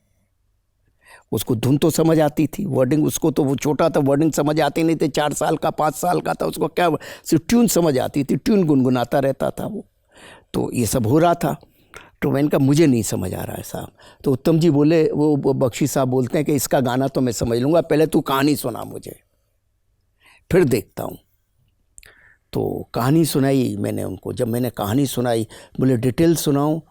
उसको धुन तो समझ आती थी, वर्डिंग उसको तो, वो छोटा था, वर्डिंग समझ आती नहीं थी, 4 साल का 5 साल का था, उसको क्या सिर्फ ट्यून समझ आती थी, ट्यून गुनगुनाता रहता था वो। तो ये सब हो रहा था, तो मैंने कहा मुझे नहीं समझ आ रहा है साहब। तो उत्तम जी बोले, वो बख्शी साहब बोलते हैं कि इसका गाना तो मैं समझ लूँगा, पहले तू कहानी सुना मुझे, फिर देखता हूँ। तो कहानी सुनाई मैंने उनको। जब मैंने कहानी सुनाई, बोले डिटेल सुनाऊँ?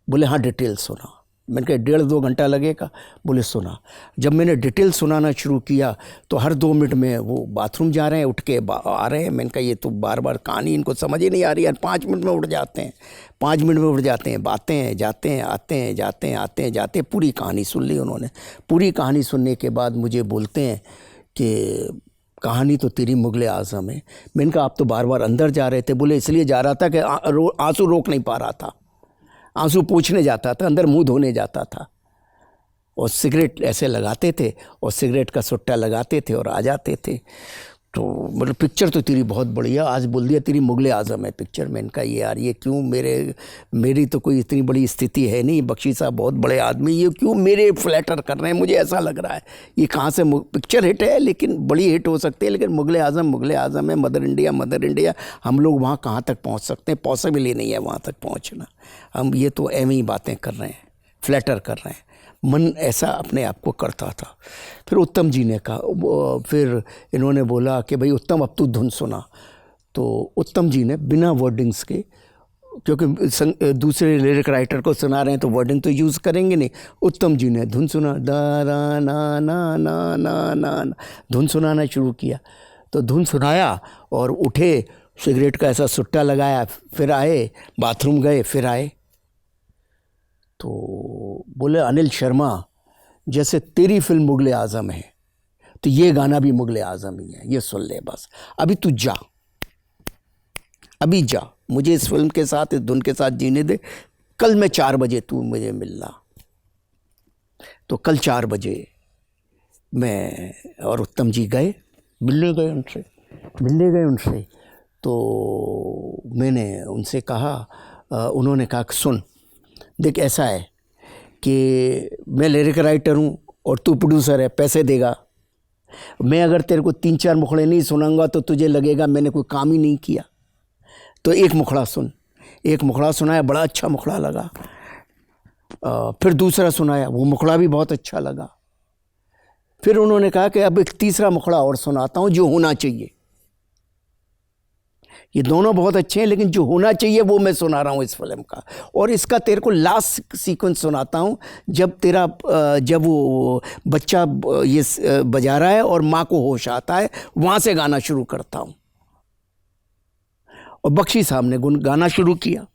बोले हाँ डिटेल सुना। मैंने कहा 1.5-2 घंटा लगेगा? बोले सुना। जब मैंने डिटेल सुनाना शुरू किया तो हर 2 मिनट में वो बाथरूम जा रहे हैं, उठ के आ रहे हैं। मैंने कहा ये तो बार बार कहानी इनको समझ ही नहीं आ रही है, 5 मिनट में उठ जाते हैं, 5 मिनट में उठ जाते हैं, बातें हैं, जाते हैं, आते हैं, जाते हैं, आते हैं, जाते हैं। पूरी कहानी सुन ली उन्होंने। पूरी कहानी सुनने के बाद मुझे बोलते हैं कि कहानी तो तेरी मुगले आज़म है। मैंने कहा आप तो बार बार अंदर जा रहे थे। बोले इसलिए जा रहा था कि आंसू रोक नहीं पा रहा था, आंसू पोंछने जाता था, अंदर मुंह धोने जाता था, और सिगरेट ऐसे लगाते थे और सिगरेट का सुट्टा लगाते थे और आ जाते थे। तो मतलब पिक्चर तो तेरी बहुत बढ़िया, आज बोल दिया तेरी मुगले आज़म है पिक्चर। मैंने कहा यार ये क्यों, मेरी तो कोई इतनी बड़ी स्थिति है नहीं, बख्शी साहब बहुत बड़े आदमी, ये क्यों मेरे फ्लैटर कर रहे हैं? मुझे ऐसा लग रहा है ये कहाँ से पिक्चर हिट है, लेकिन बड़ी हिट हो सकती है, लेकिन मुगले आज़म है, मदर इंडिया, हम लोग वहाँ कहाँ तक पहुँच सकते हैं? पॉसिबल ही नहीं है वहाँ तक पहुँचना। हम ये तो एवं ही बातें कर रहे हैं, फ्लैटर कर रहे हैं। मन ऐसा अपने आप को करता था। फिर उत्तम जी ने कहा, फिर इन्होंने बोला कि भाई उत्तम अब तू धुन सुना। तो उत्तम जी ने बिना वर्डिंग्स के, क्योंकि दूसरे लिरिक राइटर को सुना रहे हैं तो वर्डिंग तो यूज़ करेंगे नहीं, उत्तम जी ने धुन सुना, दा रा ना ना ना ना ना, धुन सुनाना शुरू किया। तो धुन सुनाया और उठे, सिगरेट का ऐसा सुट्टा लगाया, फिर आए, बाथरूम गए, फिर आए। तो बोले अनिल शर्मा, जैसे तेरी फिल्म मुगले आज़म है तो ये गाना भी मुगले आज़म ही है, ये सुन ले बस। अभी तू जा, अभी जा, मुझे इस फिल्म के साथ, इस धुन के साथ जीने दे। कल मैं 4 बजे तू मुझे मिलना। तो कल 4 बजे मैं और उत्तम जी गए, मिलने गए उनसे। तो मैंने उनसे कहा, उन्होंने कहा सुन देख, ऐसा है कि मैं लिरिक राइटर हूँ और तू प्रोड्यूसर है, पैसे देगा। मैं अगर तेरे को 3-4 मुखड़े नहीं सुनाऊंगा तो तुझे लगेगा मैंने कोई काम ही नहीं किया। तो एक मुखड़ा सुन। एक मुखड़ा सुनाया, बड़ा अच्छा मुखड़ा लगा। फिर दूसरा सुनाया, वो मुखड़ा भी बहुत अच्छा लगा। फिर उन्होंने कहा कि अब एक तीसरा मुखड़ा और सुनाता हूँ जो होना चाहिए। ये दोनों बहुत अच्छे हैं, लेकिन जो होना चाहिए वो मैं सुना रहा हूँ इस फिल्म का। और इसका तेरे को लास्ट सीक्वेंस सुनाता हूँ, जब वो बच्चा ये बजा रहा है और माँ को होश आता है, वहाँ से गाना शुरू करता हूँ। और बख्शी साहब ने गाना शुरू किया।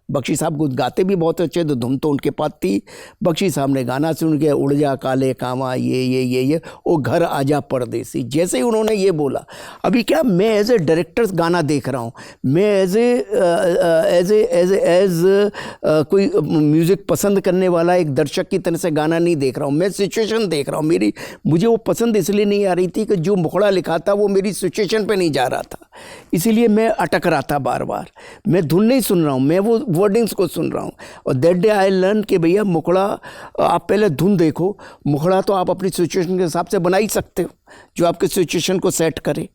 बख्शी साहब को गाते भी बहुत अच्छे, तो धुन तो उनके पास थी। बख्शी साहब ने गाना सुन के, उड़ जा काले कामा, ये ओ घर आजा परदेसी। जैसे ही उन्होंने ये बोला, अभी क्या मैं एज ए डायरेक्टर गाना देख रहा हूँ, मैं एज कोई म्यूज़िक पसंद करने वाला एक दर्शक की तरह से गाना नहीं देख रहा हूँ, मैं सिचुएशन देख रहा हूँ। मुझे वो पसंद इसलिए नहीं आ रही थी कि जो मुखड़ा लिखा था वो मेरी सिचुएशन पे नहीं जा रहा था, इसीलिए मैं अटक रहा था बार बार। मैं धुन नहीं सुन रहा हूँ, मैं वो वर्डिंग्स को सुन रहा हूँ। और दैट डे आई लर्न कि भैया मुखड़ा, आप पहले धुन देखो, मुखड़ा तो आप अपनी सिचुएशन के हिसाब से बना ही सकते हो, जो आपके सिचुएशन को सेट करे।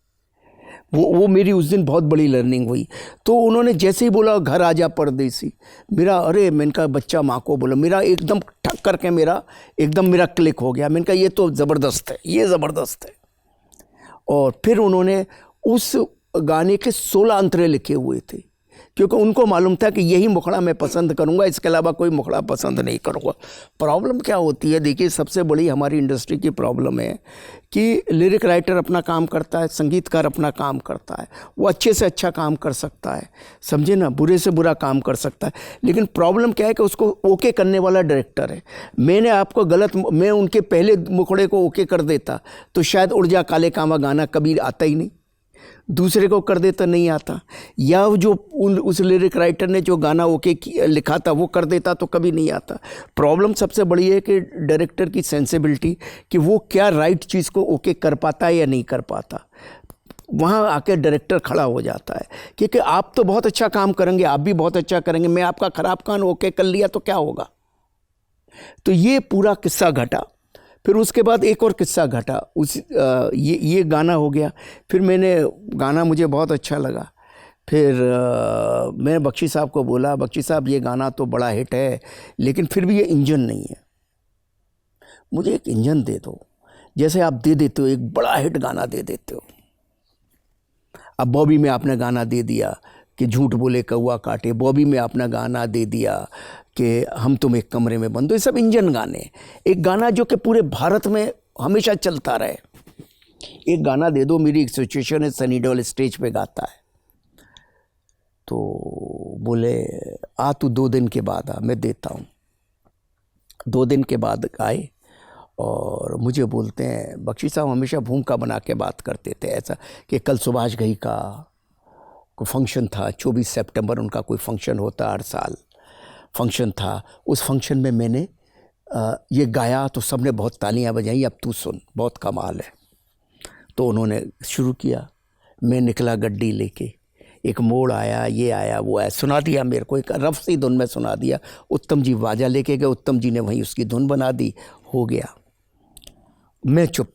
वो मेरी उस दिन बहुत बड़ी लर्निंग हुई। तो उन्होंने जैसे ही बोला घर आजा परदेसी, मेरा, अरे मैंने कहा बच्चा माँ को बोला, मेरा एकदम ठक करके मेरा क्लिक हो गया। मैंने कहा ये तो ज़बरदस्त है, ये ज़बरदस्त है। और फिर उन्होंने उस गाने के 16 अंतरे लिखे हुए थे, क्योंकि उनको मालूम था कि यही मुखड़ा मैं पसंद करूंगा, इसके अलावा कोई मुखड़ा पसंद नहीं करूंगा। प्रॉब्लम क्या होती है, देखिए सबसे बड़ी हमारी इंडस्ट्री की प्रॉब्लम है कि लिरिक राइटर अपना काम करता है, संगीतकार अपना काम करता है, वो अच्छे से अच्छा काम कर सकता है, समझे ना, बुरे से बुरा काम कर सकता है, लेकिन प्रॉब्लम क्या है कि उसको ओके करने वाला डायरेक्टर है। मैंने आपको मैं उनके पहले मुखड़े को ओके कर देता तो शायद उड़ जा काले कामा गाना कभी आता ही नहीं, दूसरे को कर देता नहीं आता, या जो उस लिरिक राइटर ने जो गाना ओके लिखा था वो कर देता तो कभी नहीं आता। प्रॉब्लम सबसे बड़ी है कि डायरेक्टर की सेंसिबिलिटी, कि वो क्या राइट चीज़ को ओके कर पाता है या नहीं कर पाता। वहाँ आके डायरेक्टर खड़ा हो जाता है, क्योंकि आप तो बहुत अच्छा काम करेंगे, आप भी बहुत अच्छा करेंगे, मैं आपका ख़राब काम ओके कर लिया तो क्या होगा। तो ये पूरा किस्सा घटा। फिर उसके बाद एक और किस्सा घटा, ये गाना हो गया। फिर गाना मुझे बहुत अच्छा लगा। फिर मैंने बख्शी साहब को बोला, बख्शी साहब ये गाना तो बड़ा हिट है, लेकिन फिर भी ये इंजन नहीं है, मुझे एक इंजन दे दो, जैसे आप दे देते हो एक बड़ा हिट गाना दे देते हो। अब बॉबी में आपने गाना दे दिया कि झूठ बोले कौवा काटे, बॉबी में आपने गाना दे दिया कि हम तुम एक कमरे में बंद हो, ये सब इंजन गाने। एक गाना जो कि पूरे भारत में हमेशा चलता रहे, एक गाना दे दो। मेरी एक सिचुएशन है, सनी देओल स्टेज पे गाता है, तो बोले आ तू 2 दिन के बाद आ, मैं देता हूँ। 2 दिन के बाद आए और मुझे बोलते हैं, बख्शी साहब हमेशा भूमिका बना के बात करते थे, ऐसा कि कल सुभाष घई का कोई फंक्शन था, 24 सितंबर उनका कोई फंक्शन होता हर साल, फंक्शन था। उस फंक्शन में मैंने ये गाया तो सबने बहुत तालियां बजाई, अब तू सुन, बहुत कमाल है। तो उन्होंने शुरू किया, मैं निकला गड्डी लेके, एक मोड़ आया, ये आया, वो आया, सुना दिया मेरे को, एक रफ सी धुन में सुना दिया। उत्तम जी बाजा लेके गए, उत्तम जी ने वहीं उसकी धुन बना दी, हो गया। मैं चुप,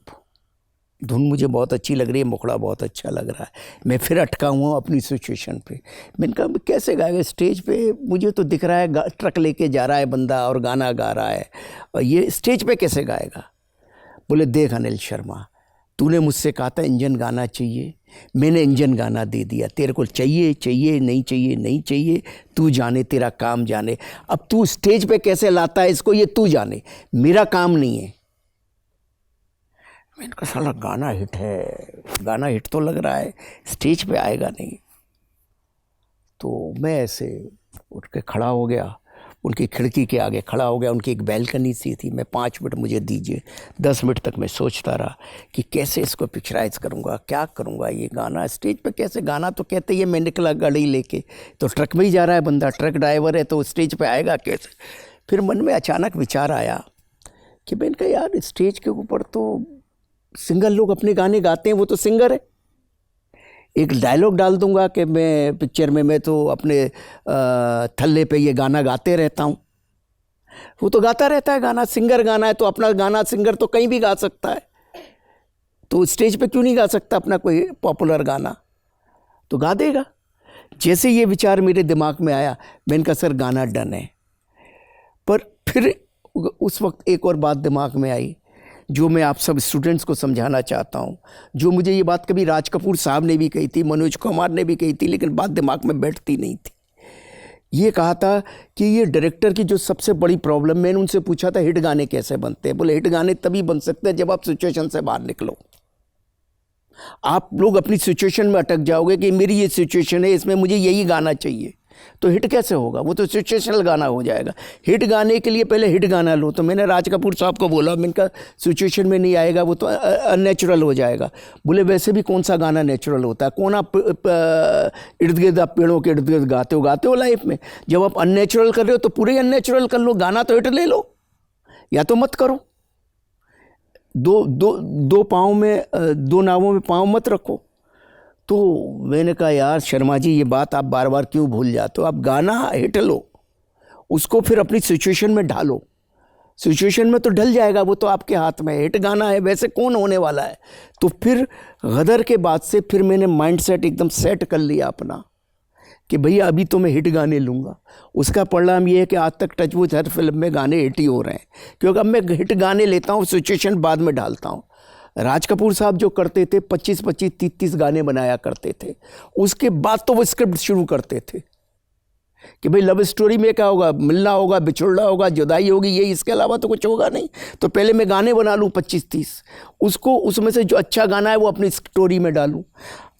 धुन मुझे बहुत अच्छी लग रही है, मुखड़ा बहुत अच्छा लग रहा है, मैं फिर अटका हुआ अपनी सिचुएशन पे। मैंने कहा कैसे गाएगा स्टेज पे, मुझे तो दिख रहा है ट्रक लेके जा रहा है बंदा और गाना गा रहा है, और ये स्टेज पे कैसे गाएगा। बोले देख अनिल शर्मा, तूने मुझसे कहा था इंजन गाना चाहिए, मैंने इंजन गाना दे दिया, तेरे को चाहिए चाहिए नहीं चाहिए नहीं चाहिए, तू जाने, तेरा काम जाने। अब तू स्टेज पे कैसे लाता है इसको, ये तू जाने, मेरा काम नहीं है। मैंने कहा साला गाना हिट है, गाना हिट तो लग रहा है, स्टेज पे आएगा नहीं। तो मैं ऐसे उठ के खड़ा हो गया, उनकी खिड़की के आगे खड़ा हो गया, उनकी एक बैल्कनी सी थी। मैं 5 मिनट मुझे दीजिए, 10 मिनट तक मैं सोचता रहा कि कैसे इसको पिक्चराइज करूँगा, क्या करूँगा, ये गाना स्टेज पे कैसे गाना। तो कहते ये मैं निकला गाड़ी लेके, तो ट्रक में ही जा रहा है बंदा, ट्रक ड्राइवर है, तो स्टेज पे आएगा कैसे। फिर मन में अचानक विचार आया कि मैंने कहा यार स्टेज के ऊपर तो सिंगर लोग अपने गाने गाते हैं, वो तो सिंगर है। एक डायलॉग डाल दूंगा कि मैं पिक्चर में मैं तो अपने थल्ले पे ये गाना गाते रहता हूँ, वो तो गाता रहता है गाना, सिंगर गाना है तो अपना गाना सिंगर तो कहीं भी गा सकता है, तो स्टेज पे क्यों नहीं गा सकता अपना कोई पॉपुलर गाना, तो गा देगा। जैसे ये विचार मेरे दिमाग में आया, मैंने कहा सर गाना डन है। पर फिर उस वक्त एक और बात दिमाग में आई जो मैं आप सब स्टूडेंट्स को समझाना चाहता हूँ, जो मुझे ये बात कभी राज कपूर साहब ने भी कही थी, मनोज कुमार ने भी कही थी, लेकिन बात दिमाग में बैठती नहीं थी। ये कहा था कि ये डायरेक्टर की जो सबसे बड़ी प्रॉब्लम, मैंने उनसे पूछा था हिट गाने कैसे बनते हैं, बोले हिट गाने तभी बन सकते हैं जब आप सिचुएशन से बाहर निकलो। आप लोग अपनी सिचुएशन में अटक जाओगे कि मेरी ये सिचुएशन है, इसमें मुझे यही गाना चाहिए, तो हिट कैसे होगा, वो तो सिचुएशनल गाना हो जाएगा। हिट गाने के लिए पहले हिट गाना लो। तो मैंने राज कपूर साहब को बोला, मैंने कहा सिचुएशन में नहीं आएगा, वो तो अननेचुरल हो जाएगा। बोले वैसे भी कौन सा गाना नेचुरल होता है, कौन आप इर्द गिर्द आप पेड़ों के इर्द गिर्द गाते हो लाइफ में। जब आप अननेचुरल कर रहे हो तो पूरे अननेचुरल कर लो, गाना तो हिट ले लो या तो मत करो। दो पाँव में, 2 नावों में पाँव मत रखो। तो मैंने कहा यार शर्मा जी ये बात आप बार बार क्यों भूल जाते हो, आप गाना हिट लो, उसको फिर अपनी सिचुएशन में ढालो, सिचुएशन में तो ढल जाएगा, वो तो आपके हाथ में है। हिट गाना है, वैसे कौन होने वाला है। तो फिर गदर के बाद से फिर मैंने माइंड सेट एकदम सेट कर लिया अपना कि भैया अभी तो मैं हिट गाने लूँगा। उसका परिणाम ये है कि आज तक टचवुड हर फिल्म में गाने हिट ही हो रहे हैं, क्योंकि अब मैं हिट गाने लेता हूँ, सिचुएशन बाद में डालता हूँ। राज कपूर साहब जो करते थे 25-25, 30-30 गाने बनाया करते थे, उसके बाद तो वो स्क्रिप्ट शुरू करते थे। कि भाई लव स्टोरी में क्या होगा, मिलना होगा, बिछुड़ना होगा, जुदाई होगी, ये इसके अलावा तो कुछ होगा नहीं। तो पहले मैं गाने बना लूँ 25-30, उसको उसमें से जो अच्छा गाना है वो अपनी स्टोरी में डालूँ।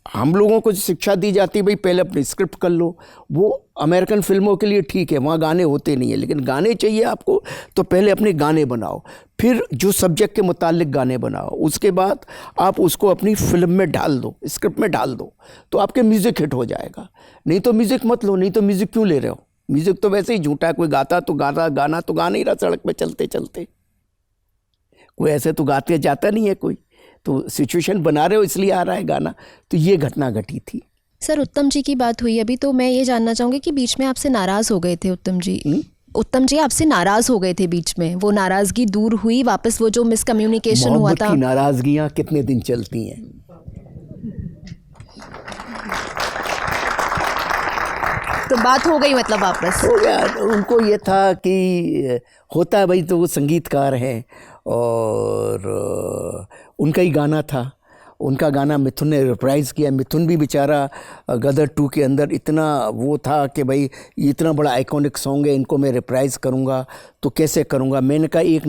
हम लोगों को शिक्षा दी जाती है भाई पहले अपनी स्क्रिप्ट कर लो। वो अमेरिकन फिल्मों के लिए ठीक है, वहाँ गाने होते नहीं है, लेकिन गाने चाहिए आपको तो पहले अपने गाने बनाओ, फिर जो सब्जेक्ट के मुतालिक गाने बनाओ, उसके बाद आप उसको अपनी फिल्म में डाल दो, स्क्रिप्ट में डाल दो, तो आपके म्यूज़िक हिट हो जाएगा। नहीं तो म्यूज़िक मत लो, नहीं तो म्यूज़िक क्यों ले रहे हो? म्यूज़िक तो वैसे ही झूठा है, कोई गाता तो गाना तो गा नहीं रहा सड़क पे चलते चलते, कोई ऐसे तो गाते जाता नहीं है कोई, तो सिचुएशन बना रहे हो इसलिए आ रहा है गाना। तो ये घटना घटी थी। सर उत्तम जी की बात हुई अभी, तो मैं ये जानना चाहूँगी कि बीच में आपसे नाराज़ हो गए थे उत्तम जी? उत्तम जी आपसे नाराज़ हो गए थे बीच में, वो नाराज़गी दूर हुई वापस, वो जो मिसकम्युनिकेशन हुआ मोहब्बत था? की नाराज़गियाँ कितने दिन चलती हैं? तो बात हो गई मतलब वापस? हो गया। उनको ये था कि होता है भाई, तो वो संगीतकार हैं और उनका ही गाना था, उनका गाना मिथुन ने रिप्राइज़ किया। मिथुन भी बेचारा गदर 2 के अंदर इतना वो था कि भाई ये इतना बड़ा आइकॉनिक सॉन्ग है, इनको मैं रिप्राइज़ करूँगा तो कैसे करूँगा। मैंने कहा एक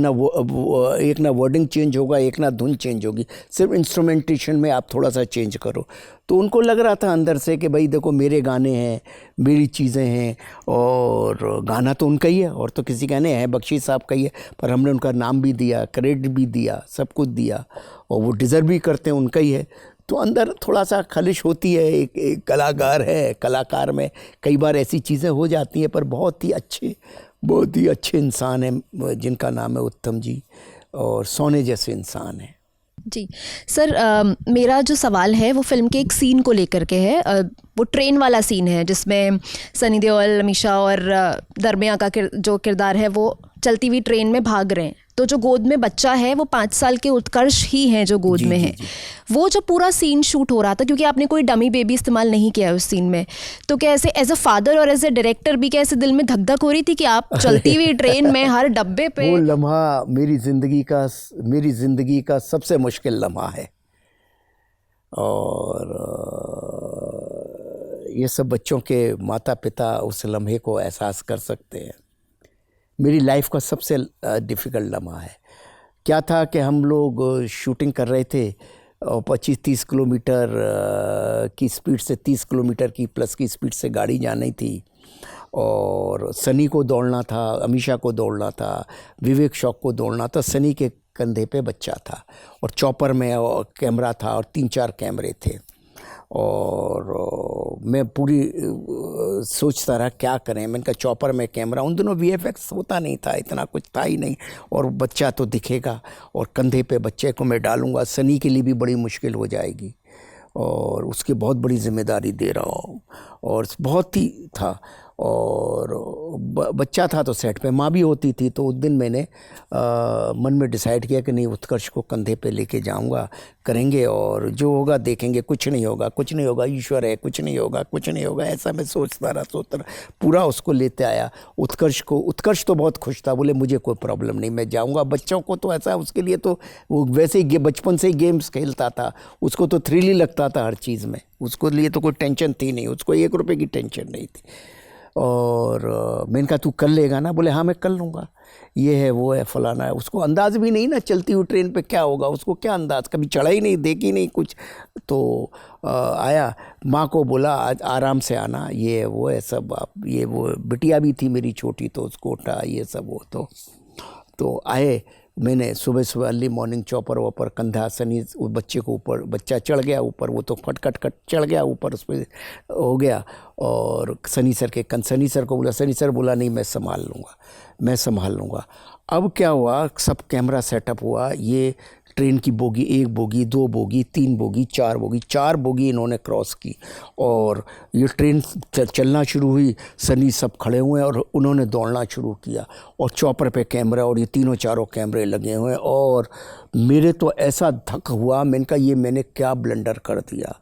ना वर्डिंग चेंज होगा, एक ना धुन चेंज होगी, सिर्फ इंस्ट्रूमेंटेशन में आप थोड़ा सा चेंज करो। तो उनको लग रहा था अंदर से कि भाई देखो मेरे गाने हैं, मेरी चीज़ें हैं, और गाना तो उनका ही है और तो किसी का नहीं है, बख्शी साहब का ही है, पर हमने उनका नाम भी दिया, क्रेडिट भी दिया, सब कुछ दिया, और वो डिज़र्व भी करते हैं, उनका ही है। तो अंदर थोड़ा सा खलिश होती है, एक कलाकार है, कलाकार में कई बार ऐसी चीज़ें हो जाती हैं, पर बहुत ही अच्छे इंसान हैं जिनका नाम है उत्तम जी, और सोने जैसे इंसान हैं। जी सर, मेरा जो सवाल है वो फिल्म के एक सीन को लेकर के है। वो ट्रेन वाला सीन है जिसमें सनी देओल, अमीषा और दरमिया का जो किरदार है वो चलती हुई ट्रेन में भाग रहे हैं। तो जो गोद में बच्चा है वो 5 साल के उत्कर्ष ही हैं जो गोद में है। वो जो पूरा सीन शूट हो रहा था, क्योंकि आपने कोई डमी बेबी इस्तेमाल नहीं किया है उस सीन में, तो क्या ऐसे एज अ फादर और एज अ डायरेक्टर भी क्या ऐसे दिल में धक धक हो रही थी कि आप चलती हुई ट्रेन में हर डब्बे पे? वो लम्हा मेरी ज़िंदगी का सबसे मुश्किल लम्हा है, और ये सब बच्चों के माता पिता उस लम्हे को एहसास कर सकते हैं। मेरी लाइफ का सबसे डिफ़िकल्ट लम्हा है। क्या था कि हम लोग शूटिंग कर रहे थे और 25-30 किलोमीटर की स्पीड से, 30 किलोमीटर की प्लस की स्पीड से गाड़ी जानी थी, और सनी को दौड़ना था, अमीषा को दौड़ना था, विवेक शौक को दौड़ना था। सनी के कंधे पे बच्चा था और चॉपर में कैमरा था और 3-4 कैमरे थे, और मैं पूरी सोचता रहा क्या करें। मैंने कहा चॉपर में कैमरा, उन दिनों VFX होता नहीं था, इतना कुछ था ही नहीं, और बच्चा तो दिखेगा और कंधे पे बच्चे को मैं डालूंगा, सनी के लिए भी बड़ी मुश्किल हो जाएगी, और उसकी बहुत बड़ी जिम्मेदारी दे रहा हूँ, और बहुत ही था। और बच्चा था तो सेट पे माँ भी होती थी। तो उस दिन मैंने मन में डिसाइड किया कि नहीं, उत्कर्ष को कंधे पे लेके जाऊंगा, करेंगे और जो होगा देखेंगे, कुछ नहीं होगा, ईश्वर है, कुछ नहीं होगा, ऐसा मैं सोचता रहा। पूरा उसको लेते आया उत्कर्ष तो बहुत खुश था, बोले मुझे कोई प्रॉब्लम नहीं, मैं जाऊँगा। बच्चों को तो ऐसा, उसके लिए तो वो वैसे ही बचपन से ही गेम्स खेलता था, उसको तो थ्रिल ही लगता था हर चीज़ में, उसको लिए तो कोई टेंशन थी नहीं, उसको 1 रुपये की टेंशन नहीं थी। और मैंने कहा तू कर लेगा ना? बोले हाँ मैं कर लूँगा, ये है वो है फलाना है। उसको अंदाज़ भी नहीं ना चलती हुई ट्रेन पे क्या होगा, उसको क्या अंदाज़, कभी चढ़ा ही नहीं, देखी नहीं कुछ। तो आया, माँ को बोला आज आराम से आना, ये है वो है सब। आप ये वो बिटिया भी थी मेरी छोटी, तो उसको उठा, ये सब वो तो आए। मैंने सुबह अर्ली मॉर्निंग चॉपर वॉपर कंधा, सनी बच्चे को ऊपर, बच्चा चढ़ गया ऊपर, वो तो फटकट चढ़ गया ऊपर, उस पर हो गया। और सनी सर को बोला, सनी सर बोला नहीं मैं संभाल लूँगा। अब क्या हुआ, सब कैमरा सेटअप हुआ, ये ट्रेन की bogie, 1 bogie, 2 bogie, 3 bogie, 4 bogie इन्होंने क्रॉस की, और ये ट्रेन चलना शुरू हुई। सनी सब खड़े हुए और उन्होंने दौड़ना शुरू किया, और चॉपर पे कैमरा, और ये 3-4 कैमरे लगे हुए। और मेरे तो ऐसा धक हुआ, मैंने कहा ये मैंने क्या ब्लंडर कर दिया।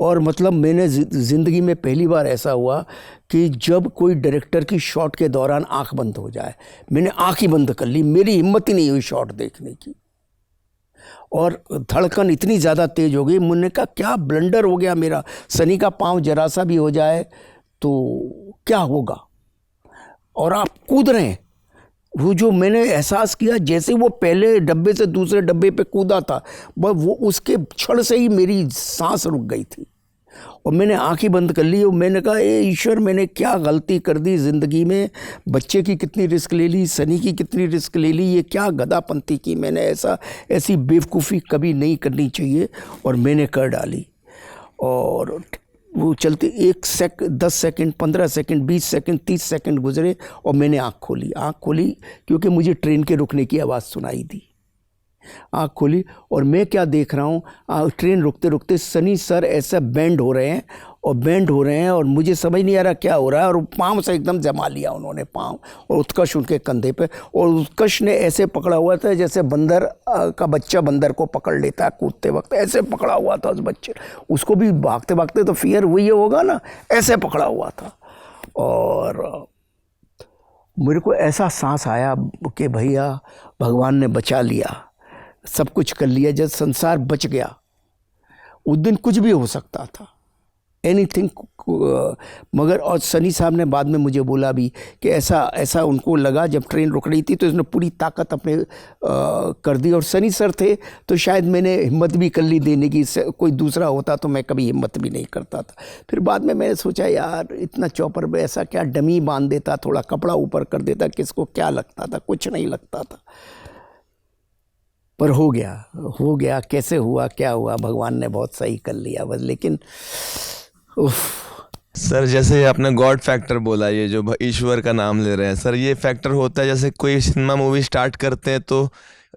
और मतलब मैंने ज़िंदगी में पहली बार ऐसा हुआ कि जब कोई डायरेक्टर की शॉट के दौरान आँख बंद हो जाए, मैंने आँख ही बंद कर ली, मेरी हिम्मत ही नहीं हुई शॉट देखने की, और धड़कन इतनी ज़्यादा तेज़ हो गई। मैंने कहा क्या ब्लंडर हो गया मेरा, सनी का पाँव जरा सा भी हो जाए तो क्या होगा। और आप कूद रहे हैं। वो जो मैंने एहसास किया जैसे वो पहले डब्बे से दूसरे डब्बे पे कूदा था, वो उसके क्षण से ही मेरी सांस रुक गई थी और मैंने आंखें बंद कर ली और मैंने कहा ए ईश्वर, मैंने क्या गलती कर दी ज़िंदगी में। बच्चे की कितनी रिस्क ले ली, सनी की कितनी रिस्क ले ली, ये क्या गधापंती की मैंने। ऐसी बेवकूफ़ी कभी नहीं करनी चाहिए और मैंने कर डाली। और वो चलते 10 सेकंड, 15 सेकंड, 20 सेकंड, 30 सेकंड गुजरे और मैंने आँख खोली क्योंकि मुझे ट्रेन के रुकने की आवाज़ सुनाई दी। आँख खोली और मैं क्या देख रहा हूँ, ट्रेन रुकते रुकते सनी सर ऐसा बेंड हो रहे हैं और मुझे समझ नहीं आ रहा क्या हो रहा है। और पाँव से एकदम जमा लिया उन्होंने, पाँव, और उत्कर्ष उनके कंधे पे, और उत्कर्ष ने ऐसे पकड़ा हुआ था जैसे बंदर का बच्चा बंदर को पकड़ लेता है कूदते वक्त, ऐसे पकड़ा हुआ था उस बच्चे। उसको भी भागते भागते तो फियर हुई होगा ना, ऐसे पकड़ा हुआ था। और मेरे को ऐसा सांस आया कि भैया भगवान ने बचा लिया, सब कुछ कर लिया, जब संसार बच गया। उस दिन कुछ भी हो सकता था, एनीथिंग। मगर और सनी साहब ने बाद में मुझे बोला भी कि ऐसा उनको लगा जब ट्रेन रुक रही थी तो इसने पूरी ताकत अपने कर दी। और सनी सर थे तो शायद मैंने हिम्मत भी कर ली देने की, कोई दूसरा होता तो मैं कभी हिम्मत भी नहीं करता था। फिर बाद में मैंने सोचा यार इतना चौपर में ऐसा क्या, डमी बांध देता, थोड़ा कपड़ा ऊपर कर देता, किसको क्या लगता था, कुछ नहीं लगता था। पर हो गया, कैसे हुआ क्या हुआ, भगवान ने बहुत सही कर लिया बस। लेकिन सर जैसे आपने गॉड फैक्टर बोला, ये जो ईश्वर का नाम ले रहे हैं सर, ये फैक्टर होता है जैसे कोई सिनेमा मूवी स्टार्ट करते हैं तो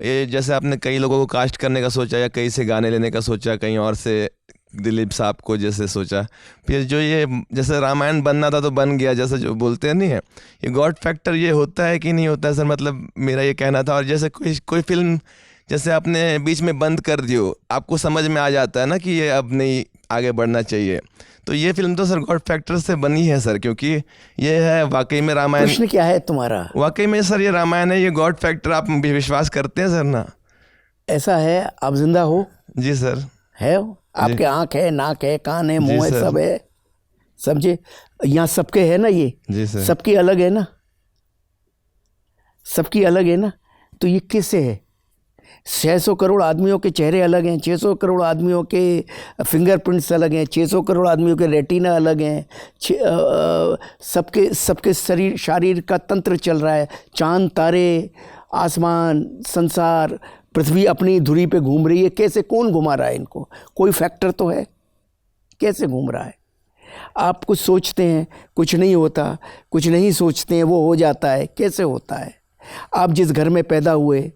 ये जैसे आपने कई लोगों को कास्ट करने का सोचा या कहीं से गाने लेने का सोचा, कहीं और से दिलीप साहब को जैसे सोचा, फिर जो ये जैसे रामायण बनना था तो बन गया, जैसे जो बोलते हैं नहीं है, ये गॉड फैक्टर ये होता है कि नहीं होता है सर? मतलब मेरा ये कहना था। और जैसे कोई फिल्म जैसे आपने बीच में बंद कर दियो, आपको समझ में आ जाता है ना कि ये अब नहीं आगे बढ़ना चाहिए, तो ये फिल्म तो सर गॉड फैक्टर से बनी है सर, क्योंकि ये है वाकई में रामायण। प्रश्न क्या है तुम्हारा? वाकई में सर ये रामायण है, ये गॉड फैक्टर आप भी विश्वास करते हैं सर ना? ऐसा है, आप जिंदा हो? जी सर। है, आपके आँख है, नाक है, कान है, मुंह है, सब है, समझे? यहाँ सबके है ना ये? जी सर। सबकी अलग है ना, सबकी अलग है ना, तो ये किससे है? 600 करोड़ आदमियों के चेहरे अलग हैं, 600 करोड़ आदमियों के फिंगरप्रिंट्स अलग हैं, 600 करोड़ आदमियों के रेटिना अलग हैं, सबके शरीर का तंत्र चल रहा है। चांद, तारे, आसमान, संसार, पृथ्वी अपनी धुरी पे घूम रही है। कैसे, कौन घुमा रहा है इनको? कोई फैक्टर तो है, कैसे घूम रहा है? आप कुछ सोचते हैं, कुछ नहीं होता, कुछ नहीं सोचते हैं, वो हो जाता है, कैसे होता है? आप जिस घर में पैदा हुए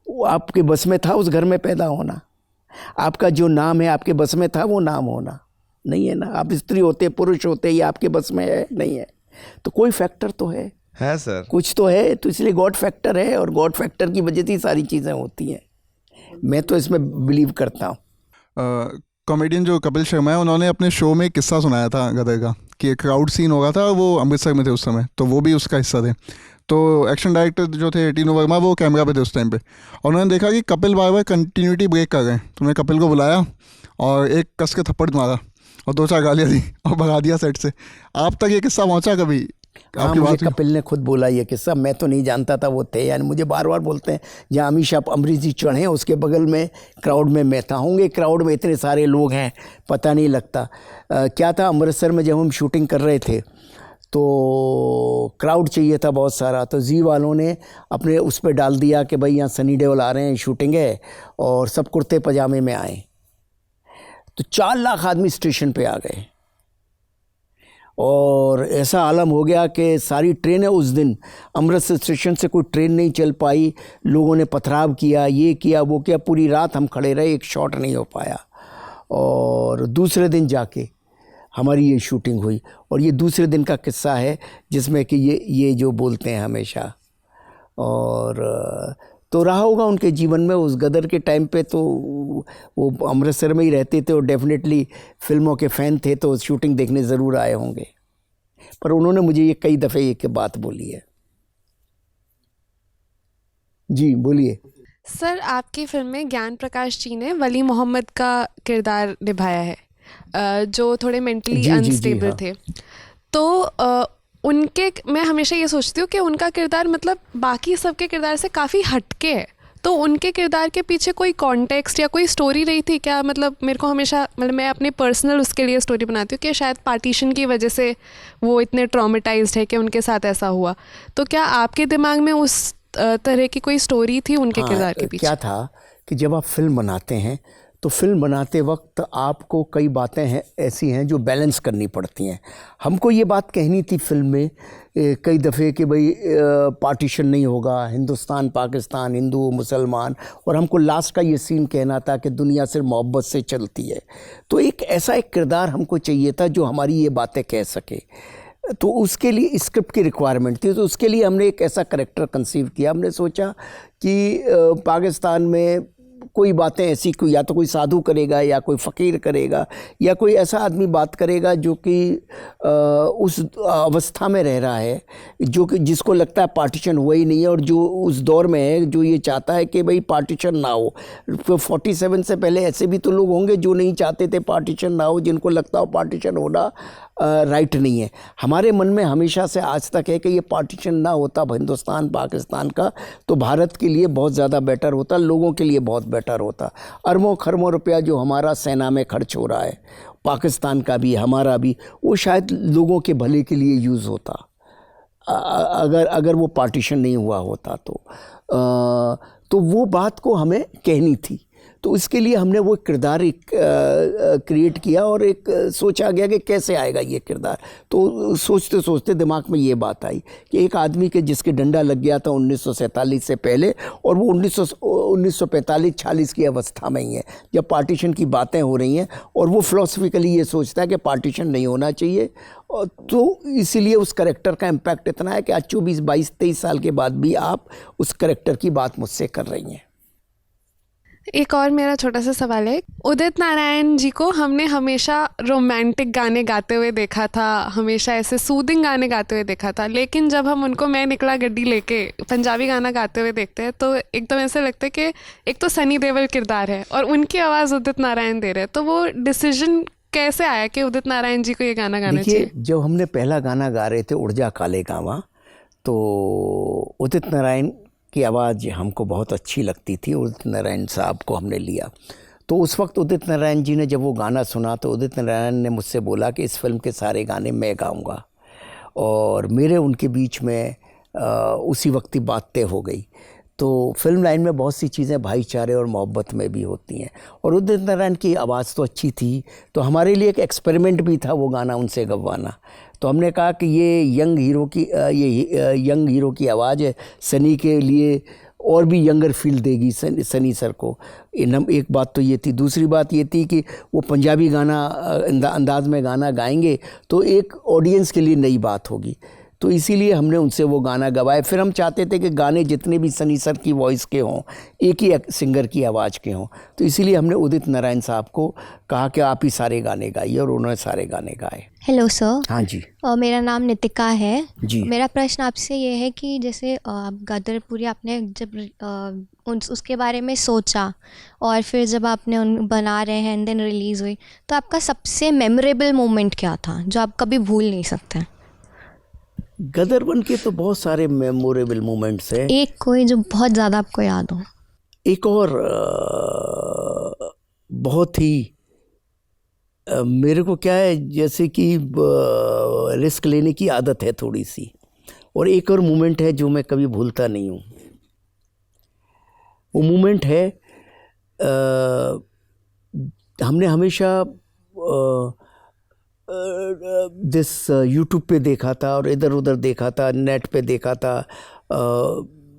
वो आपके बस में था उस घर में पैदा होना, आपका जो नाम है आपके बस में था वो नाम होना, नहीं है ना? आप स्त्री होते, पुरुष होते, ये आपके बस में है, नहीं है? तो कोई फैक्टर तो है सर, कुछ तो है, तो इसलिए गॉड फैक्टर है, और गॉड फैक्टर की वजह से सारी चीज़ें होती हैं। मैं तो इसमें बिलीव करता हूँ। कॉमेडियन जो कपिल शर्मा है, उन्होंने अपने शो में एक किस्सा सुनाया था गदर का, कि एक क्राउड सीन हो रहा था, वो अमृतसर में थे उस समय, तो वो भी उसका हिस्सा थे। तो एक्शन डायरेक्टर जो थे टीनू वर्मा, वो कैमरा पे थे उस टाइम पे, और उन्होंने देखा कि कपिल बार बार कंटिन्यूटी ब्रेक कर रहे हैं, तो उन्होंने कपिल को बुलाया और एक कस के थप्पड़ मारा और 2-4 गालियाँ दी और भगा दिया सेट से। आप तक ये किस्सा पहुँचा कभी? हाँ, मुझे कपिल ने खुद बोला ये किस्सा, मैं तो नहीं जानता था वो थे। यानी मुझे बार बार बोलते हैं जहाँ अमीश आप अमरीश जी चढ़े उसके बगल में क्राउड में मैं था। होंगे क्राउड में इतने सारे लोग हैं, पता नहीं लगता। क्या था, अमृतसर में जब हम शूटिंग कर रहे थे तो क्राउड चाहिए था बहुत सारा, तो जी वालों ने अपने उस पर डाल दिया कि भाई यहाँ सनी देओल आ रहे हैं, शूटिंग है, और सब कुर्ते पजामे में आए। तो 4 लाख आदमी स्टेशन पे आ गए और ऐसा आलम हो गया कि सारी ट्रेनें उस दिन अमृतसर स्टेशन से कोई ट्रेन नहीं चल पाई। लोगों ने पथराव किया, ये किया वो किया, पूरी रात हम खड़े रहे, एक शॉट नहीं हो पाया। और दूसरे दिन जाके हमारी ये शूटिंग हुई, और ये दूसरे दिन का किस्सा है जिसमें कि ये जो बोलते हैं हमेशा। और तो रहा होगा उनके जीवन में उस गदर के टाइम पे, तो वो अमृतसर में ही रहते थे और डेफिनेटली फिल्मों के फ़ैन थे, तो शूटिंग देखने ज़रूर आए होंगे। पर उन्होंने मुझे ये कई दफ़े एक बात बोली है। जी बोलिए। सर, आपकी फिल्म में ज्ञान प्रकाश जी ने वली मोहम्मद का किरदार निभाया है, जो थोड़े मेंटली अनस्टेबल थे। तो उनके मैं हमेशा ये सोचती हूँ कि उनका किरदार मतलब बाकी सबके किरदार से काफ़ी हटके है, तो उनके किरदार के पीछे कोई कॉन्टेक्स्ट या कोई स्टोरी रही थी क्या? मतलब मेरे को हमेशा मतलब मैं अपने पर्सनल उसके लिए स्टोरी बनाती हूँ कि शायद पार्टीशन की वजह से वो इतने ट्रॉमेटाइज्ड है कि उनके साथ ऐसा हुआ। तो क्या आपके दिमाग में उस तरह की कोई स्टोरी थी उनके किरदार के पीछे? क्या था कि जब आप फिल्म बनाते हैं तो फिल्म बनाते वक्त आपको कई बातें हैं ऐसी हैं जो बैलेंस करनी पड़ती हैं। हमको ये बात कहनी थी फिल्म में कई दफ़े कि भाई पार्टीशन नहीं होगा, हिंदुस्तान पाकिस्तान, हिंदू मुसलमान, और हमको लास्ट का ये सीन कहना था कि दुनिया सिर्फ मोहब्बत से चलती है। तो एक ऐसा एक किरदार हमको चाहिए था जो हमारी ये बातें कह सके। तो उसके लिए स्क्रिप्ट की रिक्वायरमेंट थी, तो उसके लिए हमने एक ऐसा करैक्टर कंसीव किया। हमने सोचा कि पाकिस्तान में कोई बातें ऐसी कोई या तो कोई साधु करेगा या कोई फ़कीर करेगा या कोई ऐसा आदमी बात करेगा जो कि उस अवस्था में रह रहा है, जो कि जिसको लगता है पार्टीशन हुआ ही नहीं है, और जो उस दौर में है जो ये चाहता है कि भाई पार्टीशन ना हो। तो 47 से पहले ऐसे भी तो लोग होंगे जो नहीं चाहते थे पार्टीशन ना हो, जिनको लगता हो पार्टीशन होना राइट नहीं है। हमारे मन में हमेशा से आज तक है कि ये पार्टीशन ना होता हिंदुस्तान पाकिस्तान का, तो भारत के लिए बहुत ज़्यादा बेटर होता, लोगों के लिए बहुत बेटर होता। अरबों खरबों रुपया जो हमारा सेना में खर्च हो रहा है, पाकिस्तान का भी हमारा भी, वो शायद लोगों के भले के लिए यूज़ होता अगर वो पार्टीशन नहीं हुआ होता तो वो बात को हमें कहनी थी। तो इसके लिए हमने वो किरदार क्रिएट किया और एक सोचा गया कि कैसे आएगा ये किरदार। तो सोचते सोचते दिमाग में ये बात आई कि एक आदमी के जिसके डंडा लग गया था 1947 से पहले, और वो 1945-46 की अवस्था में ही है जब पार्टीशन की बातें हो रही हैं, और वो फिलोसफिकली ये सोचता है कि पार्टीशन नहीं होना चाहिए। तो इसीलिए उस करेक्टर का इम्पैक्ट इतना है कि आज 24, 22, 23 साल के बाद भी आप उस करेक्टर की बात मुझसे कर रही हैं। एक और मेरा छोटा सा सवाल है, उदित नारायण जी को हमने हमेशा रोमांटिक गाने गाते हुए देखा था, हमेशा ऐसे सूदिंग गाने गाते हुए देखा था, लेकिन जब हम उनको मैं निकला गड्डी लेके पंजाबी गाना गाते हुए देखते हैं तो एकदम ऐसे लगता है कि एक तो सनी देओल किरदार है और उनकी आवाज़ उदित नारायण दे रहे हैं। तो वो डिसीजन कैसे आया कि उदित नारायण जी को ये गाना गाना चाहिए? जब हमने पहला गाना गा रहे थे उड़ जा काले गावा, तो उदित नारायण की आवाज़ हमको बहुत अच्छी लगती थी। उदित नारायण साहब को हमने लिया, तो उस वक्त उदित नारायण जी ने जब वो गाना सुना तो उदित नारायण ने मुझसे बोला कि इस फिल्म के सारे गाने मैं गाऊंगा, और मेरे उनके बीच में उसी वक्त ही बात तय हो गई। तो फिल्म लाइन में बहुत सी चीज़ें भाईचारे और मोहब्बत में भी होती हैं, और उदित नारायण की आवाज़ तो अच्छी थी, तो हमारे लिए एक एक्सपेरिमेंट भी था वो गाना उनसे गवाना। तो हमने कहा कि ये यंग हीरो की आवाज़ है, सनी के लिए और भी यंगर फील देगी सनी सर को। एक बात तो ये थी। दूसरी बात ये थी कि वो पंजाबी गाना अंदाज में गाना गाएंगे तो एक ऑडियंस के लिए नई बात होगी, तो इसीलिए हमने उनसे वो गाना गवाए। फिर हम चाहते थे कि गाने जितने भी सनी सर की वॉइस के हों, एक ही सिंगर की आवाज़ के हों, तो इसीलिए हमने उदित नारायण साहब को कहा कि आप ही सारे गाने गाइए, और उन्होंने सारे गाने गाए। Hello sir. हाँ जी। मेरा नाम नितिका है जी। मेरा प्रश्न आपसे ये है कि जैसे आप गदरपुरी आपने जब उसके बारे में सोचा और फिर जब आपने बना रहे हैं एंड देन रिलीज़ हुई, तो आपका सबसे मेमोरेबल मोमेंट क्या था जो आप कभी भूल नहीं सकते? गदर 1 के तो बहुत सारे मेमोरेबल मोमेंट्स हैं। एक कोई जो बहुत ज़्यादा आपको याद हो? एक और बहुत ही मेरे को क्या है, जैसे कि रिस्क लेने की आदत है थोड़ी सी, और एक और मोमेंट है जो मैं कभी भूलता नहीं हूँ। वो मोमेंट है हमने हमेशा यूट्यूब पे देखा था और इधर उधर देखा था, नेट पे देखा था,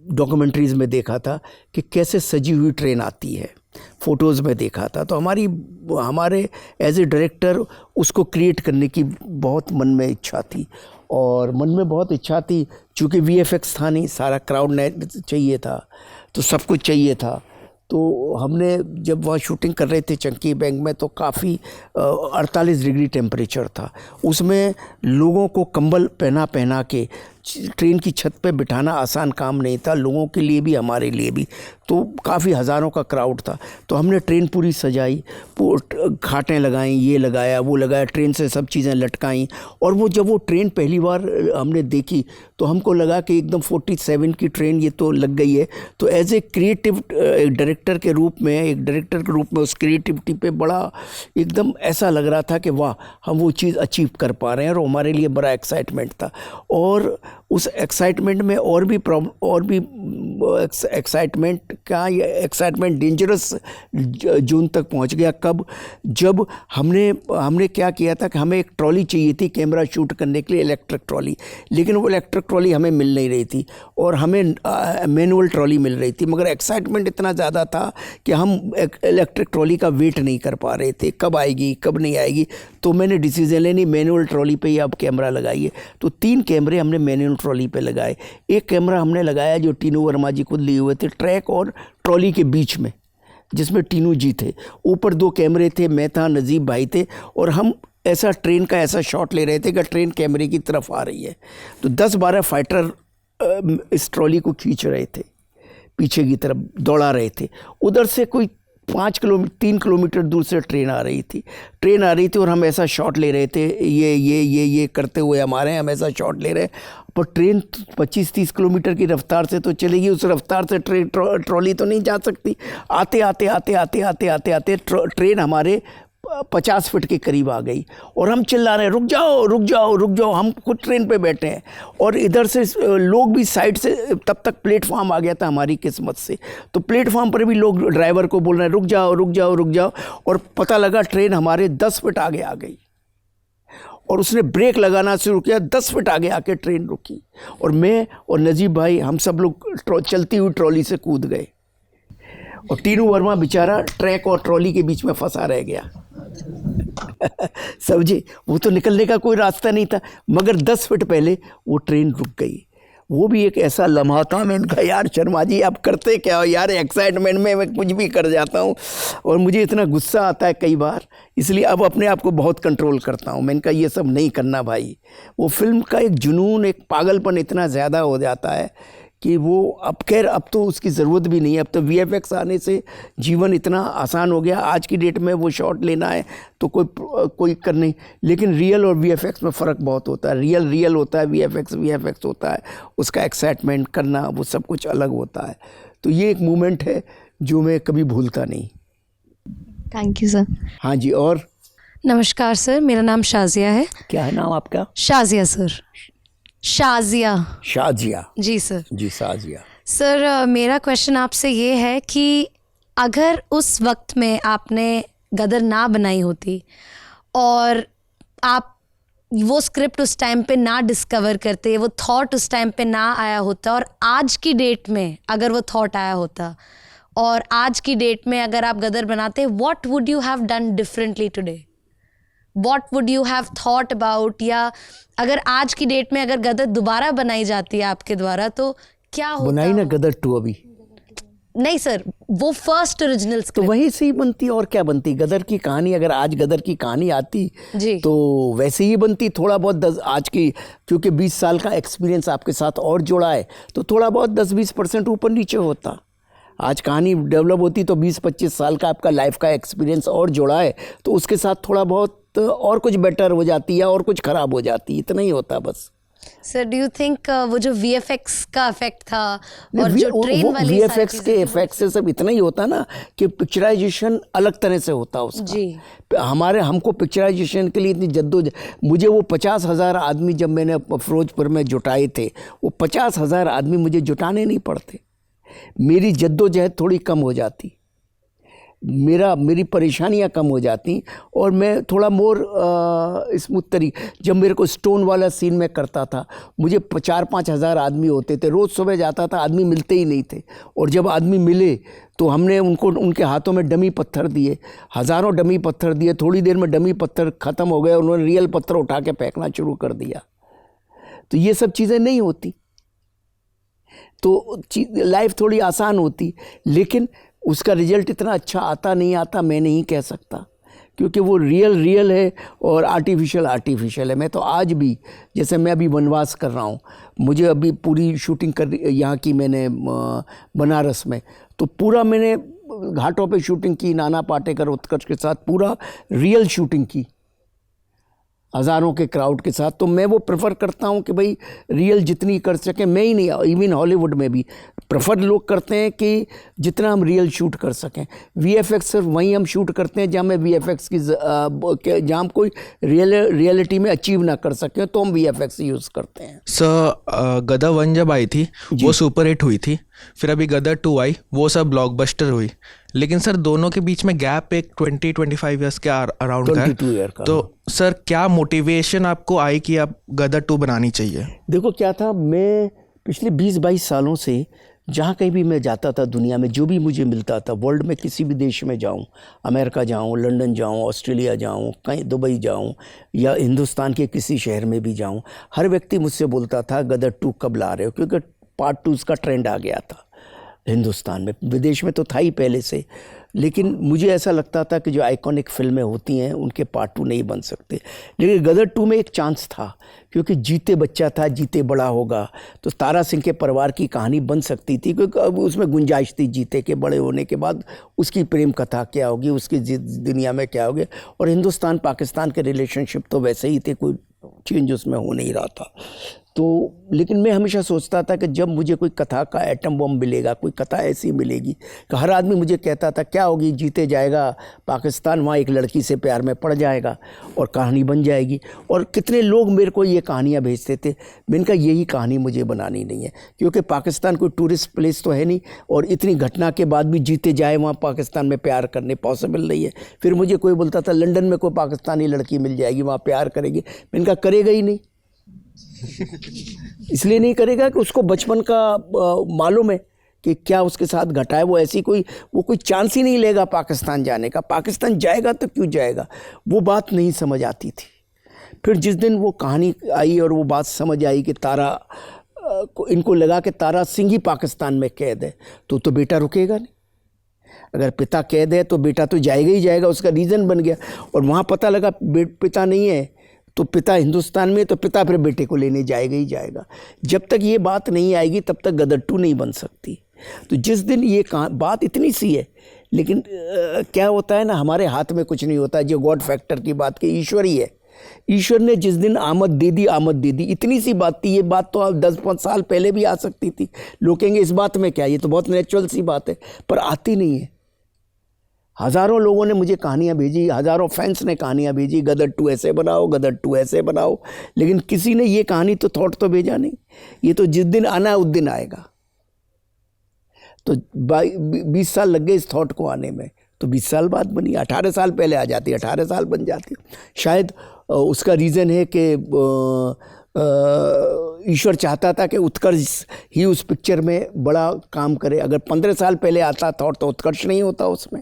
डॉक्यूमेंट्रीज़ में देखा था कि कैसे सजी हुई ट्रेन आती है, फ़ोटोज़ में देखा था। तो हमारे एज ए डायरेक्टर उसको क्रिएट करने की बहुत मन में इच्छा थी, और मन में बहुत इच्छा थी। चूँकि VFX था नहीं, सारा क्राउड नेट चाहिए था, तो सब कुछ चाहिए था। तो हमने जब वहाँ शूटिंग कर रहे थे चंकी बैंक में, तो काफ़ी 48 डिग्री टेम्परेचर था। उसमें लोगों को कंबल पहना के ट्रेन की छत पे बिठाना आसान काम नहीं था, लोगों के लिए भी हमारे लिए भी। तो काफ़ी हज़ारों का क्राउड था। तो हमने ट्रेन पूरी सजाई, घाटें लगाई, ये लगाया वो लगाया, ट्रेन से सब चीज़ें लटकाई। और वो जब वो ट्रेन पहली बार हमने देखी तो हमको लगा कि एकदम 47 की ट्रेन ये तो लग गई है। तो एज ए क्रिएटिव डायरेक्टर के रूप में उस क्रिएटिविटी पे बड़ा एकदम ऐसा लग रहा था कि वाह, हम वो चीज़ अचीव कर पा रहे हैं, और हमारे लिए बड़ा एक्साइटमेंट था। और उस एक्साइटमेंट में और भी एक्साइटमेंट डेंजरस जोन तक पहुंच गया। कब? जब हमने क्या किया था कि हमें एक ट्रॉली चाहिए थी कैमरा शूट करने के लिए, इलेक्ट्रिक ट्रॉली, लेकिन वो इलेक्ट्रिक ट्रॉली हमें मिल नहीं रही थी और हमें मैनुअल ट्रॉली मिल रही थी। मगर एक्साइटमेंट इतना ज़्यादा था कि हम इलेक्ट्रिक ट्रॉली का वेट नहीं कर पा रहे थे, कब आएगी कब नहीं आएगी। तो मैंने डिसीजन लेनी, मैनुअल ट्रॉली पे ही आप कैमरा लगाइए। तो 3 कैमरे हमने मैनुअल ट्रॉली पे लगाए। एक कैमरा हमने लगाया जो टीनू वर्मा जी खुद लिए हुए थे, ट्रैक और ट्रॉली के बीच में, जिसमें टीनू जी थे। ऊपर 2 कैमरे थे, मैं था, नजीब भाई थे, और हम ऐसा ट्रेन का ऐसा शॉट ले रहे थे कि ट्रेन कैमरे की तरफ आ रही है। तो 10-12 फाइटर इस ट्रॉली को खींच रहे थे, पीछे की तरफ दौड़ा रहे थे। उधर से कोई 3 किलोमीटर दूर से ट्रेन आ रही थी और हम ऐसा शॉट ले रहे थे, ये करते हुए हम ऐसा शॉट ले रहे। पर ट्रेन 25-30 किलोमीटर की रफ्तार से तो चलेगी, उस रफ्तार से ट्रॉली तो नहीं जा सकती। आते ट्रेन हमारे 50 फीट के करीब आ गई और हम चिल्ला रहे हैं, रुक जाओ। हम खुद ट्रेन पे बैठे हैं और इधर से लोग भी साइड से, तब तक प्लेटफार्म आ गया था हमारी किस्मत से। तो प्लेटफार्म पर भी लोग ड्राइवर को बोल रहे हैं, रुक जाओ। और पता लगा ट्रेन हमारे 10 फीट आगे आ गई और उसने ब्रेक लगाना शुरू किया। 10 फीट आगे आके ट्रेन रुकी और मैं और नजीब भाई, हम सब लोग चलती हुई ट्रॉली से कूद गए और टीनू वर्मा बेचारा ट्रैक और ट्रॉली के बीच में फंसा रह गया। समझे, वो तो निकलने का कोई रास्ता नहीं था। मगर 10 फीट पहले वो ट्रेन रुक गई। वो भी एक ऐसा लम्हा था, मैंने कहा यार शर्मा जी आप करते क्या हो यार, एक्साइटमेंट में मैं कुछ भी कर जाता हूँ और मुझे इतना गुस्सा आता है कई बार, इसलिए अब अपने आप को बहुत कंट्रोल करता हूँ। मैंने कहा ये सब नहीं करना भाई। वो फिल्म का एक जुनून, एक पागलपन इतना ज़्यादा हो जाता है कि वो अब तो उसकी ज़रूरत भी नहीं है। अब तो VFX आने से जीवन इतना आसान हो गया। आज की डेट में वो शॉट लेना है तो कोई कर नहीं, लेकिन रियल और VFX में फ़र्क बहुत होता है। रियल होता है, VFX होता है, उसका एक्साइटमेंट करना वो सब कुछ अलग होता है। तो ये एक मोमेंट है जो मैं कभी भूलता नहीं। Thank you sir. हाँ जी। और नमस्कार सर, मेरा नाम शाजिया है। क्या है नाम आपका? शाजिया सर। शाजिया जी सर। जी शाजिया। सर मेरा क्वेश्चन आपसे ये है कि अगर उस वक्त में आपने गदर ना बनाई होती और आप वो स्क्रिप्ट उस टाइम पे ना डिस्कवर करते, वो थॉट उस टाइम पे ना आया होता, और आज की डेट में अगर वो थॉट आया होता और आज की डेट में अगर आप गदर बनाते, what would you have done differently today? What would you have thought about? या अगर आज की डेट में अगर गदर दोबारा बनाई जाती है आपके द्वारा तो क्या होता? बनाई ना गदर 2 अभी? नहीं सर, वो फर्स्ट ओरिजिनल तो वहीं से ही बनती और क्या बनती गदर की कहानी। अगर आज गदर की कहानी आती जी तो वैसे ही बनती। थोड़ा बहुत आज की, क्योंकि 20 साल का एक्सपीरियंस आपके साथ और जोड़ा है तो थोड़ा बहुत 10-20% ऊपर नीचे होता। आज कहानी डेवलप होती तो 20-25 साल का आपका लाइफ का एक्सपीरियंस और जोड़ा है तो उसके साथ थोड़ा बहुत और कुछ बेटर हो जाती है और कुछ ख़राब हो जाती है, इतना ही होता बस। सर डू यू थिंक वो जो VFX का इफेक्ट था और जो ट्रेन वाली VFX के इफेक्ट से सब इतना ही होता ना कि पिक्चराइजेशन अलग तरह से होता उसका जी। हमको पिक्चराइजेशन के लिए इतनी जद्दोजहद, मुझे वो 50,000 आदमी जब मैंने फिरोजपुर में जुटाए थे, वो 50,000 आदमी मुझे जुटाने नहीं पड़ते। मेरी जद्दोजहद थोड़ी कम हो जाती, मेरी परेशानियां कम हो जाती और मैं थोड़ा मोर स्मूथ तरीके। जब मेरे को स्टोन वाला सीन में करता था, मुझे 4-5 हज़ार आदमी होते थे, रोज़ सुबह जाता था, आदमी मिलते ही नहीं थे। और जब आदमी मिले तो हमने उनके हाथों में डमी पत्थर दिए, हज़ारों डमी पत्थर दिए। थोड़ी देर में डमी पत्थर ख़त्म हो गए, उन्होंने रियल पत्थर उठा के फेंकना शुरू कर दिया। तो ये सब चीज़ें नहीं होती तो लाइफ थोड़ी आसान होती, लेकिन उसका रिजल्ट इतना अच्छा आता नहीं आता मैं नहीं कह सकता, क्योंकि वो रियल है और आर्टिफिशियल है। मैं तो आज भी, जैसे मैं अभी वनवास कर रहा हूँ, मुझे अभी पूरी शूटिंग कर यहाँ की मैंने बनारस में, तो पूरा मैंने घाटों पे शूटिंग की, नाना पाटेकर उत्कर्ष के साथ पूरा रियल शूटिंग की, हज़ारों के क्राउड के साथ। तो मैं वो प्रेफर करता हूँ कि भाई रियल जितनी कर सकें, मैं ही नहीं, इवन हॉलीवुड में भी प्रेफर लोग करते हैं कि जितना हम रियल शूट कर सकें। वीएफएक्स सिर्फ वहीं हम शूट करते हैं जहाँ में वीएफएक्स की जहाँ हम कोई रियलिटी में अचीव ना कर सकें, तो हम वीएफएक्स यूज़ करते हैं। सर गदर 1 जब आई थी वो सुपर हिट हुई थी, फिर अभी गदर 2 आई, वो सब ब्लॉकबस्टर हुई, लेकिन सर दोनों के बीच में गैप एक 20-25 ईयर्स के अराउंड का है। 22 ईयर का। तो सर क्या मोटिवेशन आपको आई कि आप गदर 2 बनानी चाहिए? देखो क्या था, मैं पिछले 20-22 सालों से जहाँ कहीं भी मैं जाता था दुनिया में, जो भी मुझे मिलता था, वर्ल्ड में किसी भी देश में जाऊँ, अमेरिका जाऊँ, लंदन जाऊँ, ऑस्ट्रेलिया जाऊँ, कहीं दुबई जाऊँ, या हिंदुस्तान के किसी शहर में भी जाऊँ, हर व्यक्ति मुझसे बोलता था गदर 2 कब ला रहे हो, क्योंकि पार्ट 2 का ट्रेंड आ गया था हिंदुस्तान में। विदेश में तो था ही पहले से, लेकिन मुझे ऐसा लगता था कि जो आइकॉनिक फिल्में होती हैं उनके पार्ट 2 नहीं बन सकते। लेकिन गदर 2 में एक चांस था, क्योंकि जीते बच्चा था, जीते बड़ा होगा, तो तारा सिंह के परिवार की कहानी बन सकती थी, क्योंकि अब उसमें गुंजाइश थी जीते के बड़े होने के बाद उसकी प्रेम कथा क्या होगी, उसकी दुनिया में क्या होगी। और हिंदुस्तान पाकिस्तान के रिलेशनशिप तो वैसे ही थे, कोई चेंज उसमें हो नहीं रहा था। तो लेकिन मैं हमेशा सोचता था कि जब मुझे कोई कथा का एटम बम मिलेगा, कोई कथा ऐसी मिलेगी कि हर आदमी मुझे कहता था क्या होगी, जीते जाएगा पाकिस्तान, वहाँ एक लड़की से प्यार में पड़ जाएगा और कहानी बन जाएगी। और कितने लोग मेरे को ये कहानियाँ भेजते थे। मैंने कहा यही कहानी मुझे बनानी नहीं है, क्योंकि पाकिस्तान कोई टूरिस्ट प्लेस तो है नहीं, और इतनी घटना के बाद भी जीते जाए वहाँ पाकिस्तान में प्यार करने पॉसिबल नहीं है। फिर मुझे कोई बोलता था लंदन में कोई पाकिस्तानी लड़की मिल जाएगी, वहाँ प्यार करेगी। मैंने कहा करेगा ही नहीं। इसलिए नहीं करेगा कि उसको बचपन का मालूम है कि क्या उसके साथ घटा है। वो कोई चांस ही नहीं लेगा पाकिस्तान जाने का। पाकिस्तान जाएगा तो क्यों जाएगा, वो बात नहीं समझ आती थी। फिर जिस दिन वो कहानी आई और वो बात समझ आई कि तारा इनको लगा कि तारा सिंह ही पाकिस्तान में कैद है, तो बेटा रुकेगा नहीं। अगर पिता कैद है तो बेटा तो जाएगा ही जाएगा, उसका रीज़न बन गया। और वहाँ पता लगा पिता नहीं है, तो पिता हिंदुस्तान में, तो पिता फिर बेटे को लेने जाएगा ही जाएगा। जब तक ये बात नहीं आएगी तब तक गदर 2 नहीं बन सकती। तो जिस दिन ये बात इतनी सी है, लेकिन क्या होता है ना, हमारे हाथ में कुछ नहीं होता। जो गॉड फैक्टर की बात की, ईश्वर ही है। ईश्वर ने जिस दिन आमद दे दी, इतनी सी बात थी। ये बात तो 10-5 साल पहले भी आ सकती थी। लोग कहेंगे इस बात में क्या, ये तो बहुत नेचुरल सी बात है, पर आती नहीं है। हज़ारों लोगों ने मुझे कहानियाँ भेजी, हज़ारों फैंस ने कहानियाँ भेजी, गदर 2 ऐसे बनाओ, गदर 2 ऐसे बनाओ, लेकिन किसी ने ये कहानी तो थॉट तो भेजा नहीं। ये तो जिस दिन आना है उस दिन आएगा। तो 20 साल लग गए इस थॉट को आने में, तो 20 साल बाद बनी। 18 साल पहले आ जाती, 18 साल बन जाती। शायद उसका रीज़न है कि ईश्वर चाहता था कि उत्कर्ष ही उस पिक्चर में बड़ा काम करे। अगर 15 साल पहले आता थॉट तो उत्कर्ष नहीं होता उसमें।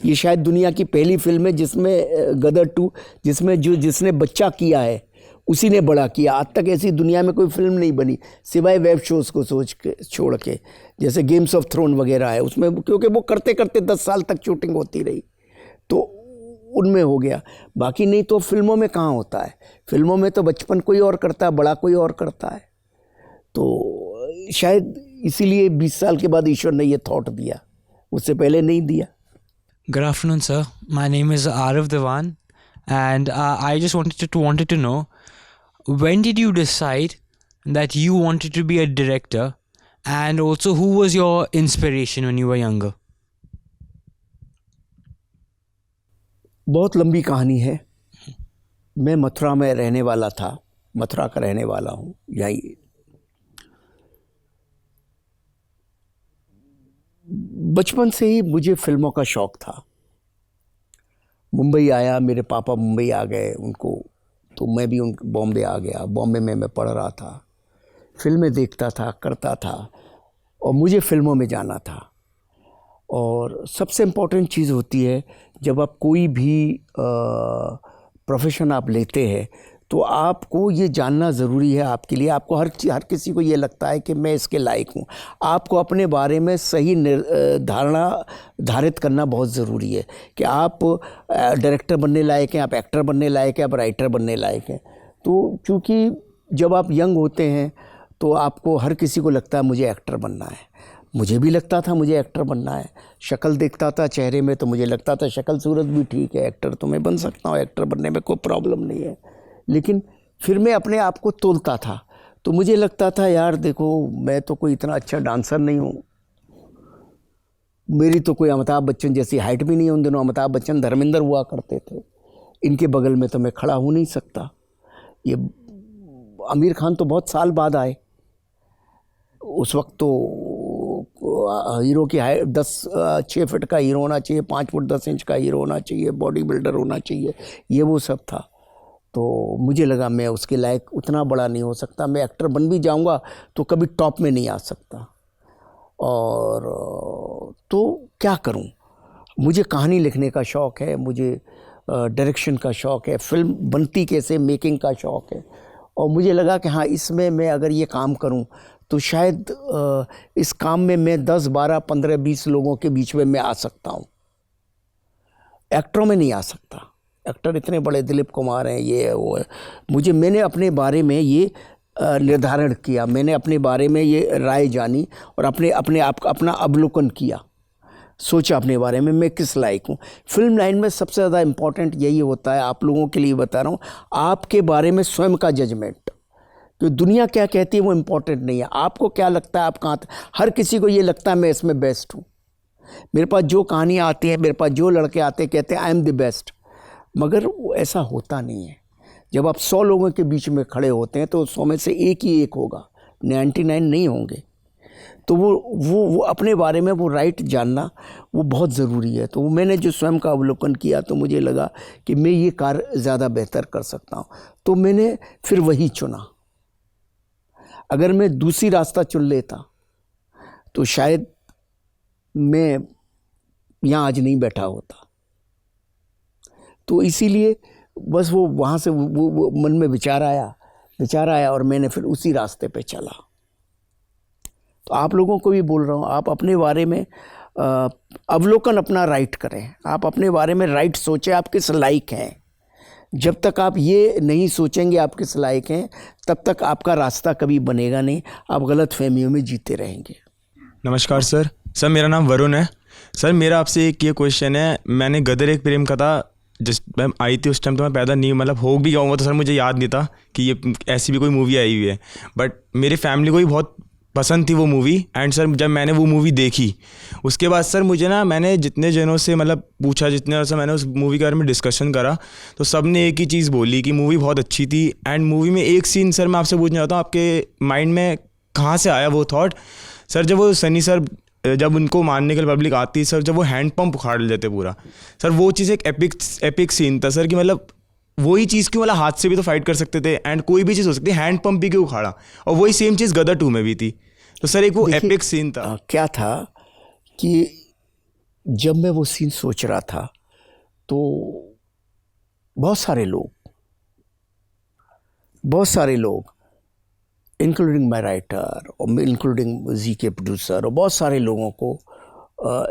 ये शायद दुनिया की पहली फिल्म है जिसमें गदर 2, जिसमें जिसने बच्चा किया है उसी ने बड़ा किया। आज तक ऐसी दुनिया में कोई फिल्म नहीं बनी सिवाय वेब शोज़ को छोड़ के, जैसे गेम्स ऑफ थ्रोन वगैरह है उसमें, क्योंकि वो करते करते 10 साल तक शूटिंग होती रही, तो उनमें हो गया। बाकी नहीं तो फिल्मों में कहाँ होता है। फिल्मों में तो बचपन कोई और करता है, बड़ा कोई और करता है। तो शायद इसीलिए 20 साल के बाद ईश्वर ने ये थॉट दिया, उससे पहले नहीं दिया। Good afternoon, sir. My name is Arav Devan, and I just wanted to know, when did you decide that you wanted to be a director, and also who was your inspiration when you were younger? बहुत लंबी कहानी है। मैं मथुरा में रहने वाला था, मथुरा का रहने वाला हूँ यही। बचपन से ही मुझे फिल्मों का शौक़ था। मुंबई आया, मेरे पापा मुंबई आ गए उनको, तो मैं भी बॉम्बे आ गया। बॉम्बे में मैं पढ़ रहा था, फिल्में देखता था, करता था, और मुझे फिल्मों में जाना था। और सबसे इम्पोर्टेंट चीज़ होती है जब आप कोई भी प्रोफेशन आप लेते हैं, तो आपको ये जानना ज़रूरी है आपके लिए। आपको हर किसी को ये लगता है कि मैं इसके लायक हूँ। आपको अपने बारे में सही धारणा धारित करना बहुत ज़रूरी है कि आप डायरेक्टर बनने लायक हैं, आप एक्टर बनने लायक हैं, आप राइटर बनने लायक हैं। तो चूँकि जब आप यंग होते हैं तो आपको हर किसी को लगता है मुझे एक्टर बनना है। मुझे भी लगता था मुझे एक्टर बनना है। शक्ल देखता था चेहरे में तो मुझे लगता था शक्ल सूरत भी ठीक है, एक्टर तो मैं बन सकता हूँ, एक्टर बनने में कोई प्रॉब्लम नहीं है। लेकिन फिर मैं अपने आप को तोलता था तो मुझे लगता था यार देखो मैं तो कोई इतना अच्छा डांसर नहीं हूँ, मेरी तो कोई अमिताभ बच्चन जैसी हाइट भी नहीं है। उन दिनों अमिताभ बच्चन धर्मेंद्र हुआ करते थे, इनके बगल में तो मैं खड़ा हो नहीं सकता। ये आमिर खान तो बहुत साल बाद आए। उस वक्त तो हीरो की हाइट 6 फीट का हीरो होना चाहिए, 5 फुट 10 इंच का हीरो होना चाहिए, बॉडी बिल्डर होना चाहिए, ये वो सब था। तो मुझे लगा मैं उसके लायक उतना बड़ा नहीं हो सकता, मैं एक्टर बन भी जाऊंगा तो कभी टॉप में नहीं आ सकता। और तो क्या करूं, मुझे कहानी लिखने का शौक़ है, मुझे डायरेक्शन का शौक़ है, फिल्म बनती कैसे मेकिंग का शौक़ है। और मुझे लगा कि हाँ इसमें मैं अगर ये काम करूं तो शायद इस काम में मैं 10, 12, 15, 20 लोगों के बीच में मैं आ सकता हूं। एक्टरों में नहीं आ सकता। एक्टर इतने बड़े दिलीप कुमार हैं, ये है वो है। मैंने अपने बारे में ये निर्धारण किया, मैंने अपने बारे में ये राय जानी और अपने आप का अपना अवलोकन किया, सोचा अपने बारे में मैं किस लायक हूँ। फिल्म लाइन में सबसे ज़्यादा इम्पोर्टेंट यही होता है, आप लोगों के लिए बता रहा हूँ, आपके बारे में स्वयं का जजमेंट। कि दुनिया क्या कहती है वो इम्पोर्टेंट नहीं है, आपको क्या लगता है आप कहाँ। हर किसी को ये लगता है मैं इसमें बेस्ट हूँ। मेरे पास जो कहानियाँ आती हैं, मेरे पास जो लड़के आते हैं कहते हैं आई एम द बेस्ट, मगर वो ऐसा होता नहीं है। जब आप 100 लोगों के बीच में खड़े होते हैं तो 100 में से एक ही एक होगा, 99 नहीं होंगे। तो वो अपने बारे में वो राइट जानना वो बहुत ज़रूरी है। तो मैंने जो स्वयं का अवलोकन किया तो मुझे लगा कि मैं ये कार्य ज़्यादा बेहतर कर सकता हूँ, तो मैंने फिर वही चुना। अगर मैं दूसरी रास्ता चुन लेता तो शायद मैं यहाँ आज नहीं बैठा होता। तो इसीलिए बस वो वहाँ से वो मन में विचार आया और मैंने फिर उसी रास्ते पे चला। तो आप लोगों को भी बोल रहा हूँ, आप अपने बारे में अवलोकन अपना राइट करें, आप अपने बारे में राइट सोचें आप किस लायक हैं। जब तक आप ये नहीं सोचेंगे आप किस लायक हैं, तब तक आपका रास्ता कभी बनेगा नहीं, आप गलत फहमियों में जीते रहेंगे। नमस्कार सर, मेरा नाम वरुण है। सर मेरा आपसे एक ये क्वेश्चन है, मैंने गदर एक प्रेम कथा जिस टाइम आई थी उस टाइम तो मैं पैदा नहीं, मतलब हो भी गया हूँ तो सर मुझे याद नहीं था कि ये ऐसी भी कोई मूवी आई हुई है, बट मेरी फैमिली को भी बहुत पसंद थी वो मूवी। एंड सर जब मैंने वो मूवी देखी उसके बाद सर मुझे ना, मैंने जितने जनों से मतलब पूछा, जितने से मैंने उस मूवी के बारे में डिस्कशन करा, तो सब ने एक ही चीज़ बोली कि मूवी बहुत अच्छी थी। एंड मूवी में एक सीन सर मैं आपसे पूछना चाहता हूँ, आपके माइंड में कहाँ से आया वो थॉट सर, जब वो सनी सर जब उनको मारने के लिए पब्लिक आती है सर, जब वो हैंड पंप उखाड़ लेते पूरा सर, वो चीज़ एक एपिक सीन था सर कि मतलब वही चीज़ क्यों, वाला हाथ से भी तो फाइट कर सकते थे एंड कोई भी चीज़ हो सकती है, हैंड पंप भी क्यों उखाड़ा। और वही सेम चीज़ गदर 2 में भी थी। तो सर एक वो एपिक सीन था। क्या था कि जब मैं वो सीन सोच रहा था तो बहुत सारे लोग इंक्लूडिंग माई राइटर और इंक्लूडिंग जी के प्रोड्यूसर और बहुत सारे लोगों को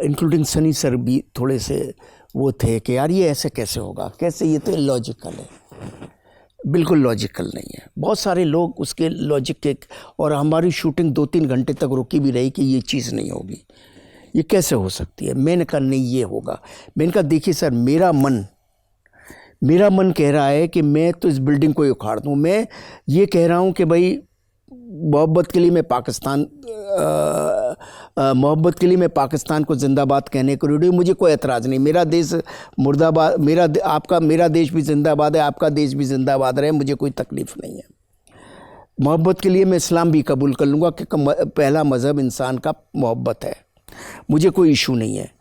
इंक्लूडिंग सनी सर भी थोड़े से वो थे कि यार ये ऐसे कैसे होगा, कैसे, ये तो लॉजिकल है। बिल्कुल लॉजिकल नहीं है। बहुत सारे लोग उसके लॉजिक के, और हमारी शूटिंग 2-3 घंटे तक रुकी भी रही कि ये चीज़ नहीं होगी, ये कैसे हो सकती है। मैंने कहा नहीं ये होगा। मैंने कहा देखिए सर, मेरा मन कह रहा है कि मैं तो इस बिल्डिंग को ही उखाड़ दूँ। मैं ये कह रहा हूँ कि भाई मोहब्बत के लिए मैं पाकिस्तान को जिंदाबाद कहने को रेडी हूँ, मुझे कोई एतराज़ नहीं। मेरा देश मुर्दाबाद, मेरा देश भी जिंदाबाद है, आपका देश भी जिंदाबाद रहे, मुझे कोई तकलीफ़ नहीं है। मोहब्बत के लिए मैं इस्लाम भी कबूल कर लूँगा कि पहला मज़हब इंसान का मोहब्बत है, मुझे कोई इशू नहीं है।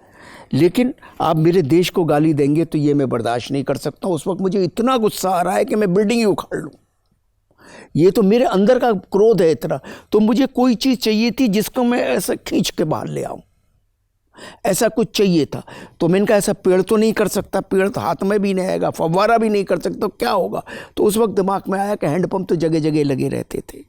लेकिन आप मेरे देश को गाली देंगे तो ये मैं बर्दाश्त नहीं कर सकता। उस वक्त मुझे इतना गुस्सा आ रहा है कि मैं बिल्डिंग ही उखाड़ लूँ। ये तो मेरे अंदर का क्रोध है इतना। तो मुझे कोई चीज़ चाहिए थी जिसको मैं ऐसे खींच के बाहर ले आऊँ। ऐसा कुछ चाहिए था। तो मैंने कहा ऐसा पेड़ तो नहीं कर सकता, पेड़ तो हाथ में भी नहीं आएगा, फव्वारा भी नहीं कर सकता, तो क्या होगा। तो उस वक्त दिमाग में आया कि हैंडपम्प तो जगह जगह लगे रहते थे,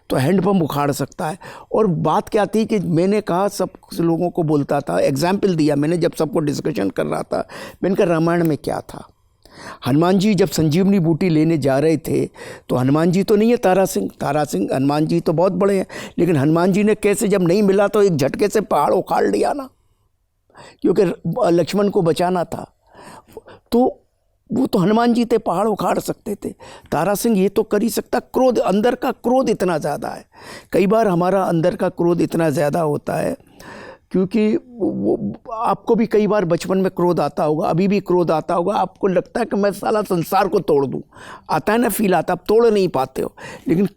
तो हैंडपम्प उखाड़ सकता है। और बात क्या थी कि मैंने कहा, सब लोगों को बोलता था, एग्जाम्पल दिया मैंने जब सबको डिस्कशन कर रहा था। मैंने कहा रामायण में क्या था, हनुमान जी जब संजीवनी बूटी लेने जा रहे थे तो हनुमान जी तो नहीं है तारा सिंह, हनुमान जी तो बहुत बड़े हैं, लेकिन हनुमान जी ने कैसे जब नहीं मिला तो एक झटके से पहाड़ उखाड़ लिया ना, क्योंकि लक्ष्मण को बचाना था। तो वो तो हनुमान जी थे, पहाड़ उखाड़ सकते थे। तारा सिंह ये तो कर ही सकता। क्रोध, अंदर का क्रोध इतना ज़्यादा है। कई बार हमारा अंदर का क्रोध इतना ज़्यादा होता है, क्योंकि वो आपको भी कई बार बचपन में क्रोध आता होगा, अभी भी क्रोध आता होगा, आपको लगता है कि मैं साला संसार को तोड़ दूं, आता है ना फील आता, आप तोड़ नहीं पाते हो। लेकिन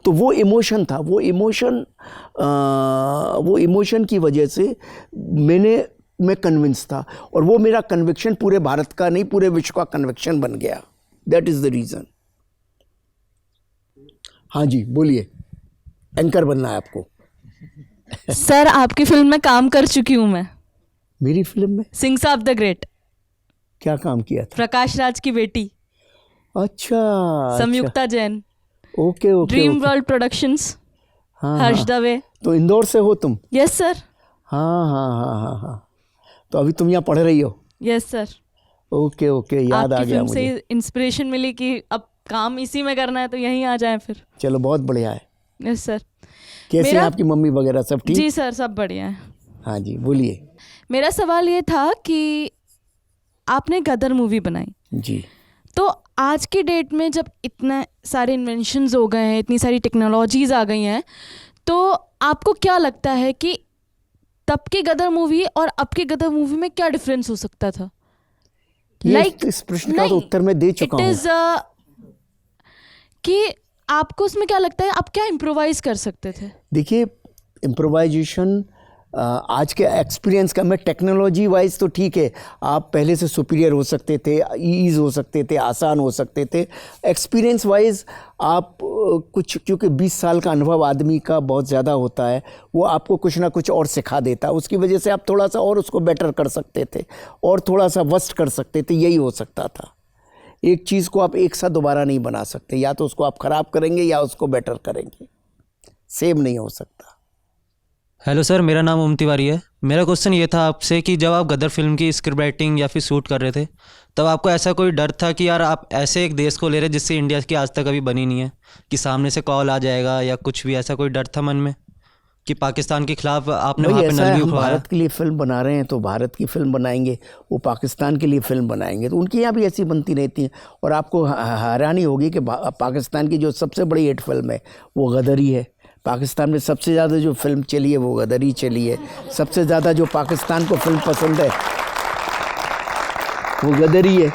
तो वो इमोशन था, वो इमोशन की वजह से मैं कन्विंस था, और वो मेरा कन्विक्शन पूरे भारत का नहीं, पूरे विश्व का कन्विक्शन बन गया। That is the reason. हाँ जी बोलिए, एंकर बनना है आपको। सर आपकी फिल्म में काम कर चुकी हूँ मैं। मेरी फिल्म में सिंह साहब द ग्रेट, क्या काम किया था? प्रकाश राज की बेटी। अच्छा, Sanyukta Jain. Okay okay. Dream world productions. हाँ, हर्ष दवे। तो इंदौर से हो तुम? Yes sir. हाँ। तो अभी तुम यहाँ पढ़ रही हो? Yes sir. ओके ओके, याद आ आपकी गया फिल्म मुझे। से इंस्पिरेशन मिली कि अब काम इसी में करना है तो यहीं आ जाए फिर। चलो बहुत बढ़िया है। Yes sir. कैसे हैं आपकी मम्मी वगैरह, सब ठीक? जी सर, सब बढ़िया है। हाँ जी बोलिए। मेरा सवाल ये था कि आपने गदर मूवी बनाई जी, तो आज की डेट में जब इतने सारे इन्वेंशंस हो गए हैं, इतनी सारी टेक्नोलॉजीज आ गई हैं, तो आपको क्या लगता है कि तब की गदर मूवी और अब की गदर मूवी में क्या डिफरेंस हो सकता था? इस प्रश्न का तो उत्तर मैं दे चुका हूँ। कि आपको उसमें क्या लगता है, आप क्या इम्प्रोवाइज कर सकते थे? देखिए, इम्प्रोवाइजेशन आज के एक्सपीरियंस का, मैं टेक्नोलॉजी वाइज तो ठीक है, आप पहले से सुपीरियर हो सकते थे, ईज़ हो सकते थे, आसान हो सकते थे। एक्सपीरियंस वाइज आप कुछ, क्योंकि 20 साल का अनुभव आदमी का बहुत ज़्यादा होता है, वो आपको कुछ ना कुछ और सिखा देता है, उसकी वजह से आप थोड़ा सा और उसको बेटर कर सकते थे और थोड़ा सा वर्स्ट कर सकते थे, यही हो सकता था। एक चीज़ को आप एक साथ दोबारा नहीं बना सकते, या तो उसको आप ख़राब करेंगे या उसको बेटर करेंगे, सेम नहीं हो सकता। हेलो सर, मेरा नाम ओम तिवारी है। मेरा क्वेश्चन ये था आपसे कि जब आप गदर फिल्म की स्क्रिप्ट राइटिंग या फिर शूट कर रहे थे, तब आपको ऐसा कोई डर था कि यार आप ऐसे एक देश को ले रहे जिससे इंडिया की आज तक अभी बनी नहीं है, कि सामने से कॉल आ जाएगा या कुछ भी, ऐसा कोई डर था मन में कि पाकिस्तान के खिलाफ आपने वहाँ पे नल भी उठवाया? भारत के लिए फिल्म बना रहे हैं तो भारत की फिल्म बनाएंगे, वो पाकिस्तान के लिए फिल्म बनाएंगे तो उनकी यहाँ भी ऐसी बनती रहती हैं। और आपको हैरानी होगी कि पाकिस्तान की जो सबसे बड़ी हिट फिल्म है वो गदर ही है। पाकिस्तान में सबसे ज़्यादा जो फिल्म चली है वो गदर ही चली है। सबसे ज़्यादा जो पाकिस्तान को फिल्म पसंद है वो गदर ही है,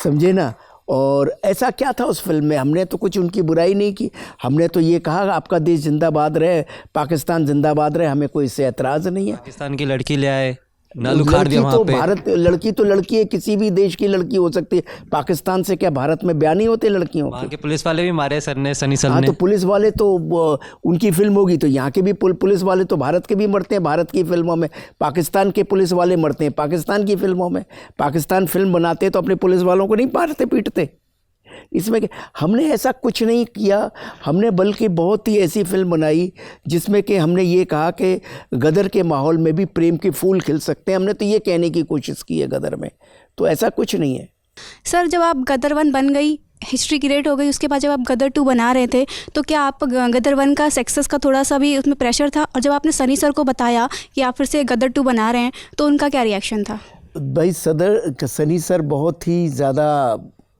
समझे ना। और ऐसा क्या था उस फिल्म में, हमने तो कुछ उनकी बुराई नहीं की, हमने तो ये कहा आपका देश जिंदाबाद रहे, पाकिस्तान जिंदाबाद रहे, हमें कोई इससे एतराज़ नहीं है। पाकिस्तान की लड़की ले आए, नल उखाड़ दिया वहाँ पे। भारत, लड़की तो लड़की है, किसी भी देश की लड़की हो सकती है। पाकिस्तान से क्या भारत में ब्याह नहीं होते लड़कियों वहाँ के? के पुलिस वाले भी मारे सर ने, सनी सर हाँ, ने। तो पुलिस वाले तो उनकी फिल्म होगी तो यहाँ के भी पुलिस वाले तो भारत के भी मरते हैं भारत की फिल्मों में, पाकिस्तान के पुलिस वाले मरते हैं पाकिस्तान की फिल्मों में। पाकिस्तान फिल्म बनाते तो अपने पुलिस वालों को नहीं मारते पीटते। इसमें हमने ऐसा कुछ नहीं किया, हमने बल्कि बहुत ही ऐसी फिल्म बनाई जिसमें कि हमने ये कहा कि गदर के माहौल में भी प्रेम के फूल खिल सकते हैं। हमने तो ये कहने की कोशिश की है गदर में, तो ऐसा कुछ नहीं है। सर, जब आप गदर 1 बन गई, हिस्ट्री क्रिएट हो गई, उसके बाद जब आप गदर 2 बना रहे थे तो क्या आप गदर 1 का सक्सेस का थोड़ा सा भी उसमें प्रेशर था? और जब आपने सनी सर को बताया कि आप फिर से गदर 2 बना रहे हैं तो उनका क्या रिएक्शन था? भाई सनी सर बहुत ही ज़्यादा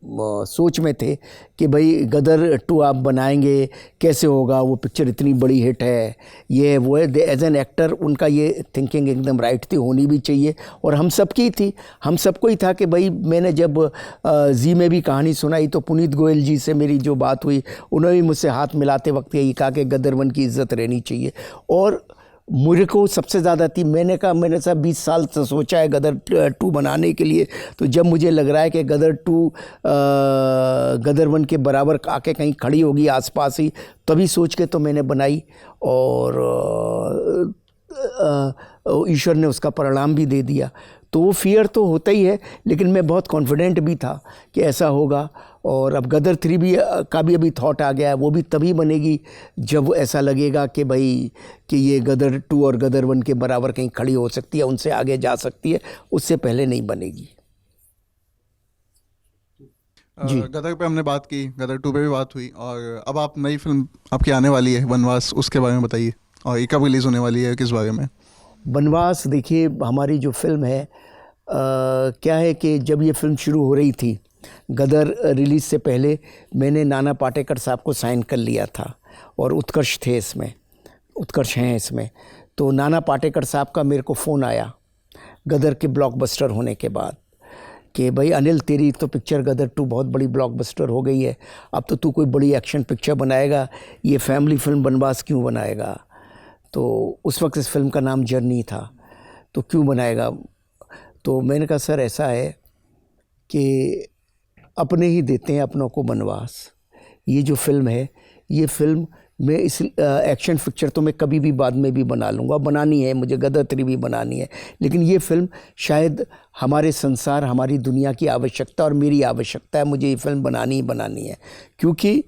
सोच में थे कि भाई गदर 2 आप बनाएंगे, कैसे होगा, वो पिक्चर इतनी बड़ी हिट है, ये वो है। एज एन एक्टर उनका ये थिंकिंग एकदम राइट थी, होनी भी चाहिए, और हम सबकी थी, हम सबको ही था कि भाई मैंने जब जी में भी कहानी सुनाई तो पुनीत गोयल जी से मेरी जो बात हुई, उन्होंने भी मुझसे हाथ मिलाते वक्त यही कहा कि गदर 1 की इज़्ज़त रहनी चाहिए। और मुझे को सबसे ज़्यादा थी, मैंने कहा मैंने सब 20 साल से सोचा है गदर 2 बनाने के लिए, तो जब मुझे लग रहा है कि गदर 2 गदर 1 के बराबर आके कहीं खड़ी होगी आसपास ही, तभी सोच के तो मैंने बनाई। और ईश्वर ने उसका परिणाम भी दे दिया। तो वो फियर तो होता ही है, लेकिन मैं बहुत कॉन्फिडेंट भी था कि ऐसा होगा। और अब गदर 3 भी का भी अभी थॉट आ गया है, वो भी तभी बनेगी जब ऐसा लगेगा कि भाई कि ये गदर 2 और गदर 1 के बराबर कहीं खड़ी हो सकती है, उनसे आगे जा सकती है, उससे पहले नहीं बनेगी। जी, गदर पे हमने बात की, गदर 2 पे भी बात हुई, और अब आप नई फिल्म आपकी आने वाली है वनवास, उसके बारे में बताइए, और ये कब रिलीज़ होने वाली है, किस बारे में? वनवास देखिए, हमारी जो फिल्म है क्या है कि जब ये फिल्म शुरू हो रही थी, गदर रिलीज़ से पहले मैंने नाना पाटेकर साहब को साइन कर लिया था, और उत्कर्ष थे इसमें, उत्कर्ष हैं इसमें। तो नाना पाटेकर साहब का मेरे को फ़ोन आया गदर के ब्लॉकबस्टर होने के बाद कि भाई अनिल, तेरी तो पिक्चर गदर 2 बहुत बड़ी ब्लॉकबस्टर हो गई है, अब तो तू कोई बड़ी एक्शन पिक्चर बनाएगा, ये फैमिली फिल्म वनवास क्यों बनाएगा? तो उस वक्त इस फिल्म का नाम जर्नी था, तो क्यों बनाएगा? तो मैंने कहा सर ऐसा है कि अपने ही देते हैं अपनों को वनवास। ये जो फिल्म है, ये फिल्म मैं इस एक्शन पिक्चर तो मैं कभी भी बाद में भी बना लूँगा, बनानी है मुझे, गदर 3 भी बनानी है, लेकिन ये फिल्म शायद हमारे संसार, हमारी दुनिया की आवश्यकता और मेरी आवश्यकता है, मुझे ये फिल्म बनानी ही बनानी है। क्योंकि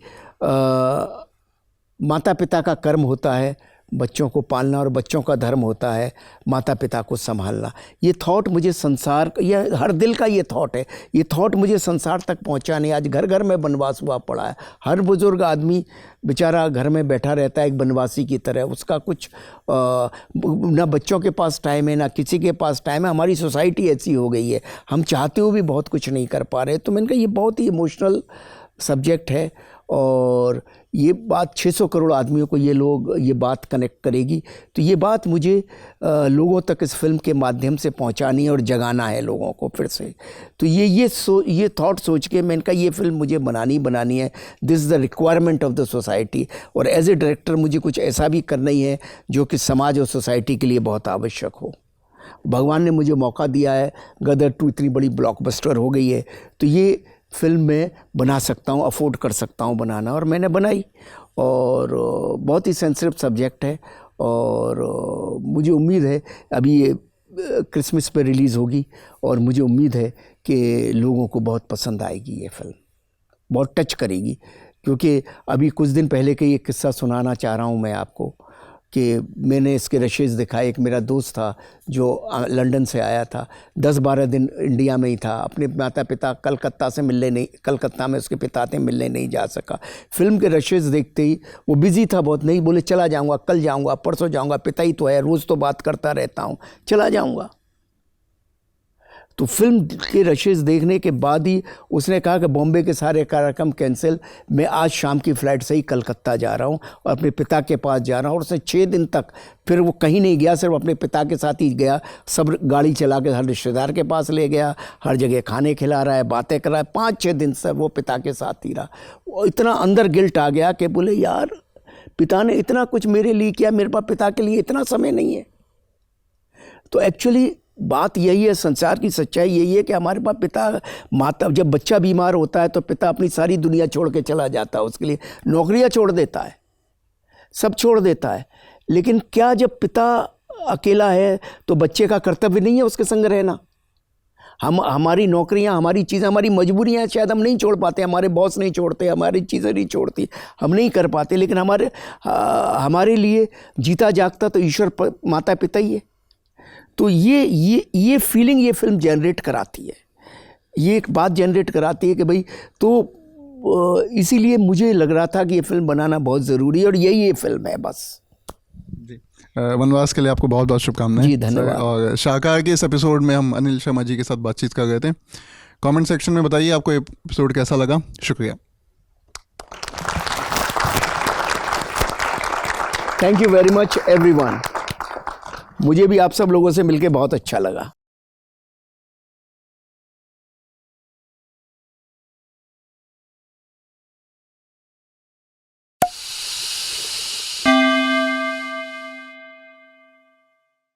माता पिता का कर्म होता है बच्चों को पालना, और बच्चों का धर्म होता है माता पिता को संभालना। ये थॉट मुझे संसार, ये हर दिल का ये थॉट है, ये थॉट मुझे संसार तक पहुंचाने। आज घर घर में वनवास हुआ पड़ा है, हर बुजुर्ग आदमी बेचारा घर में बैठा रहता है एक वनवासी की तरह, उसका कुछ ना बच्चों के पास टाइम है, ना किसी के पास टाइम है। हमारी सोसाइटी ऐसी हो गई है, हम चाहते हुए भी बहुत कुछ नहीं कर पा रहे। तो मैंने कहा ये बहुत ही इमोशनल सब्जेक्ट है, और ये बात 600 करोड़ आदमियों को ये बात कनेक्ट करेगी। तो ये बात मुझे लोगों तक इस फिल्म के माध्यम से पहुंचानी है और जगाना है लोगों को फिर से। तो ये थॉट सोच के मैंने कहा ये फिल्म मुझे बनानी है, this is the requirement of the society. और एज ए डायरेक्टर मुझे कुछ ऐसा भी करना ही है जो कि समाज और सोसाइटी के लिए बहुत आवश्यक हो। भगवान ने मुझे मौका दिया है, गदर 2 इतनी बड़ी ब्लॉकबस्टर हो गई है, तो ये फिल्म में बना सकता हूँ, अफोर्ड कर सकता हूँ बनाना, और मैंने बनाई। और बहुत ही सेंसिटिव सब्जेक्ट है, और मुझे उम्मीद है अभी ये क्रिसमस पे रिलीज़ होगी, और मुझे उम्मीद है कि लोगों को बहुत पसंद आएगी ये फिल्म, बहुत टच करेगी। क्योंकि अभी कुछ दिन पहले के ये किस्सा सुनाना चाह रहा हूँ मैं आपको कि मैंने इसके रशेज़ दिखाए। एक मेरा दोस्त था जो लंदन से आया था, 10-12 दिन इंडिया में ही था, अपने माता पिता कलकत्ता में उसके पिता थे, मिलने नहीं जा सका। फिल्म के रशेज़ देखते ही वो बिज़ी था बहुत, नहीं बोले चला जाऊंगा, कल जाऊंगा, परसों जाऊंगा, पिता ही तो है, रोज़ तो बात करता रहता हूँ, चला जाऊंगा। तो फिल्म के रशेज़ देखने के बाद ही उसने कहा कि बॉम्बे के सारे कार्यक्रम कैंसिल, मैं आज शाम की फ़्लाइट से ही कलकत्ता जा रहा हूँ और अपने पिता के पास जा रहा हूँ। और उसने 6 दिन तक फिर वो कहीं नहीं गया, सिर्फ अपने पिता के साथ ही गया। सब गाड़ी चला के हर रिश्तेदार के पास ले गया, हर जगह खाने खिला रहा है, बातें कर रहा है। 5-6 दिन से वो पिता के साथ ही रहा। वो इतना अंदर गिल्ट आ गया कि बोले यार पिता ने इतना कुछ मेरे लिए किया, मेरे पास पिता के लिए इतना समय नहीं है। तो एक्चुअली बात यही है, संसार की सच्चाई यही है कि हमारे पास पिता, माता, जब बच्चा बीमार होता है तो पिता अपनी सारी दुनिया छोड़ के चला जाता है, उसके लिए नौकरियां छोड़ देता है, सब छोड़ देता है। लेकिन क्या जब पिता अकेला है तो बच्चे का कर्तव्य नहीं है उसके संग रहना? हमारी नौकरियां, हमारी चीज़ें, हमारी मजबूरियां शायद हम नहीं छोड़ पाते, हमारे बॉस नहीं छोड़ते, हमारी चीज़ें नहीं छोड़ती, हम नहीं कर पाते। लेकिन हमारे लिए जीता जागता तो ईश्वर माता पिता ही है। तो ये फीलिंग ये फिल्म जनरेट कराती है, ये एक बात जनरेट कराती है कि भाई, तो इसीलिए मुझे लग रहा था कि ये फिल्म बनाना बहुत ज़रूरी है, और यही ये फिल्म है बस। जी, वनवास के लिए आपको बहुत बहुत शुभकामनाएं। जी धन्यवाद। और शाहकार के इस एपिसोड में हम अनिल शर्मा जी के साथ बातचीत कर रहे थे। कमेंट सेक्शन में बताइए आपको एपिसोड कैसा लगा। शुक्रिया। Thank you very much everyone. मुझे भी आप सब लोगों से मिलकर बहुत अच्छा लगा।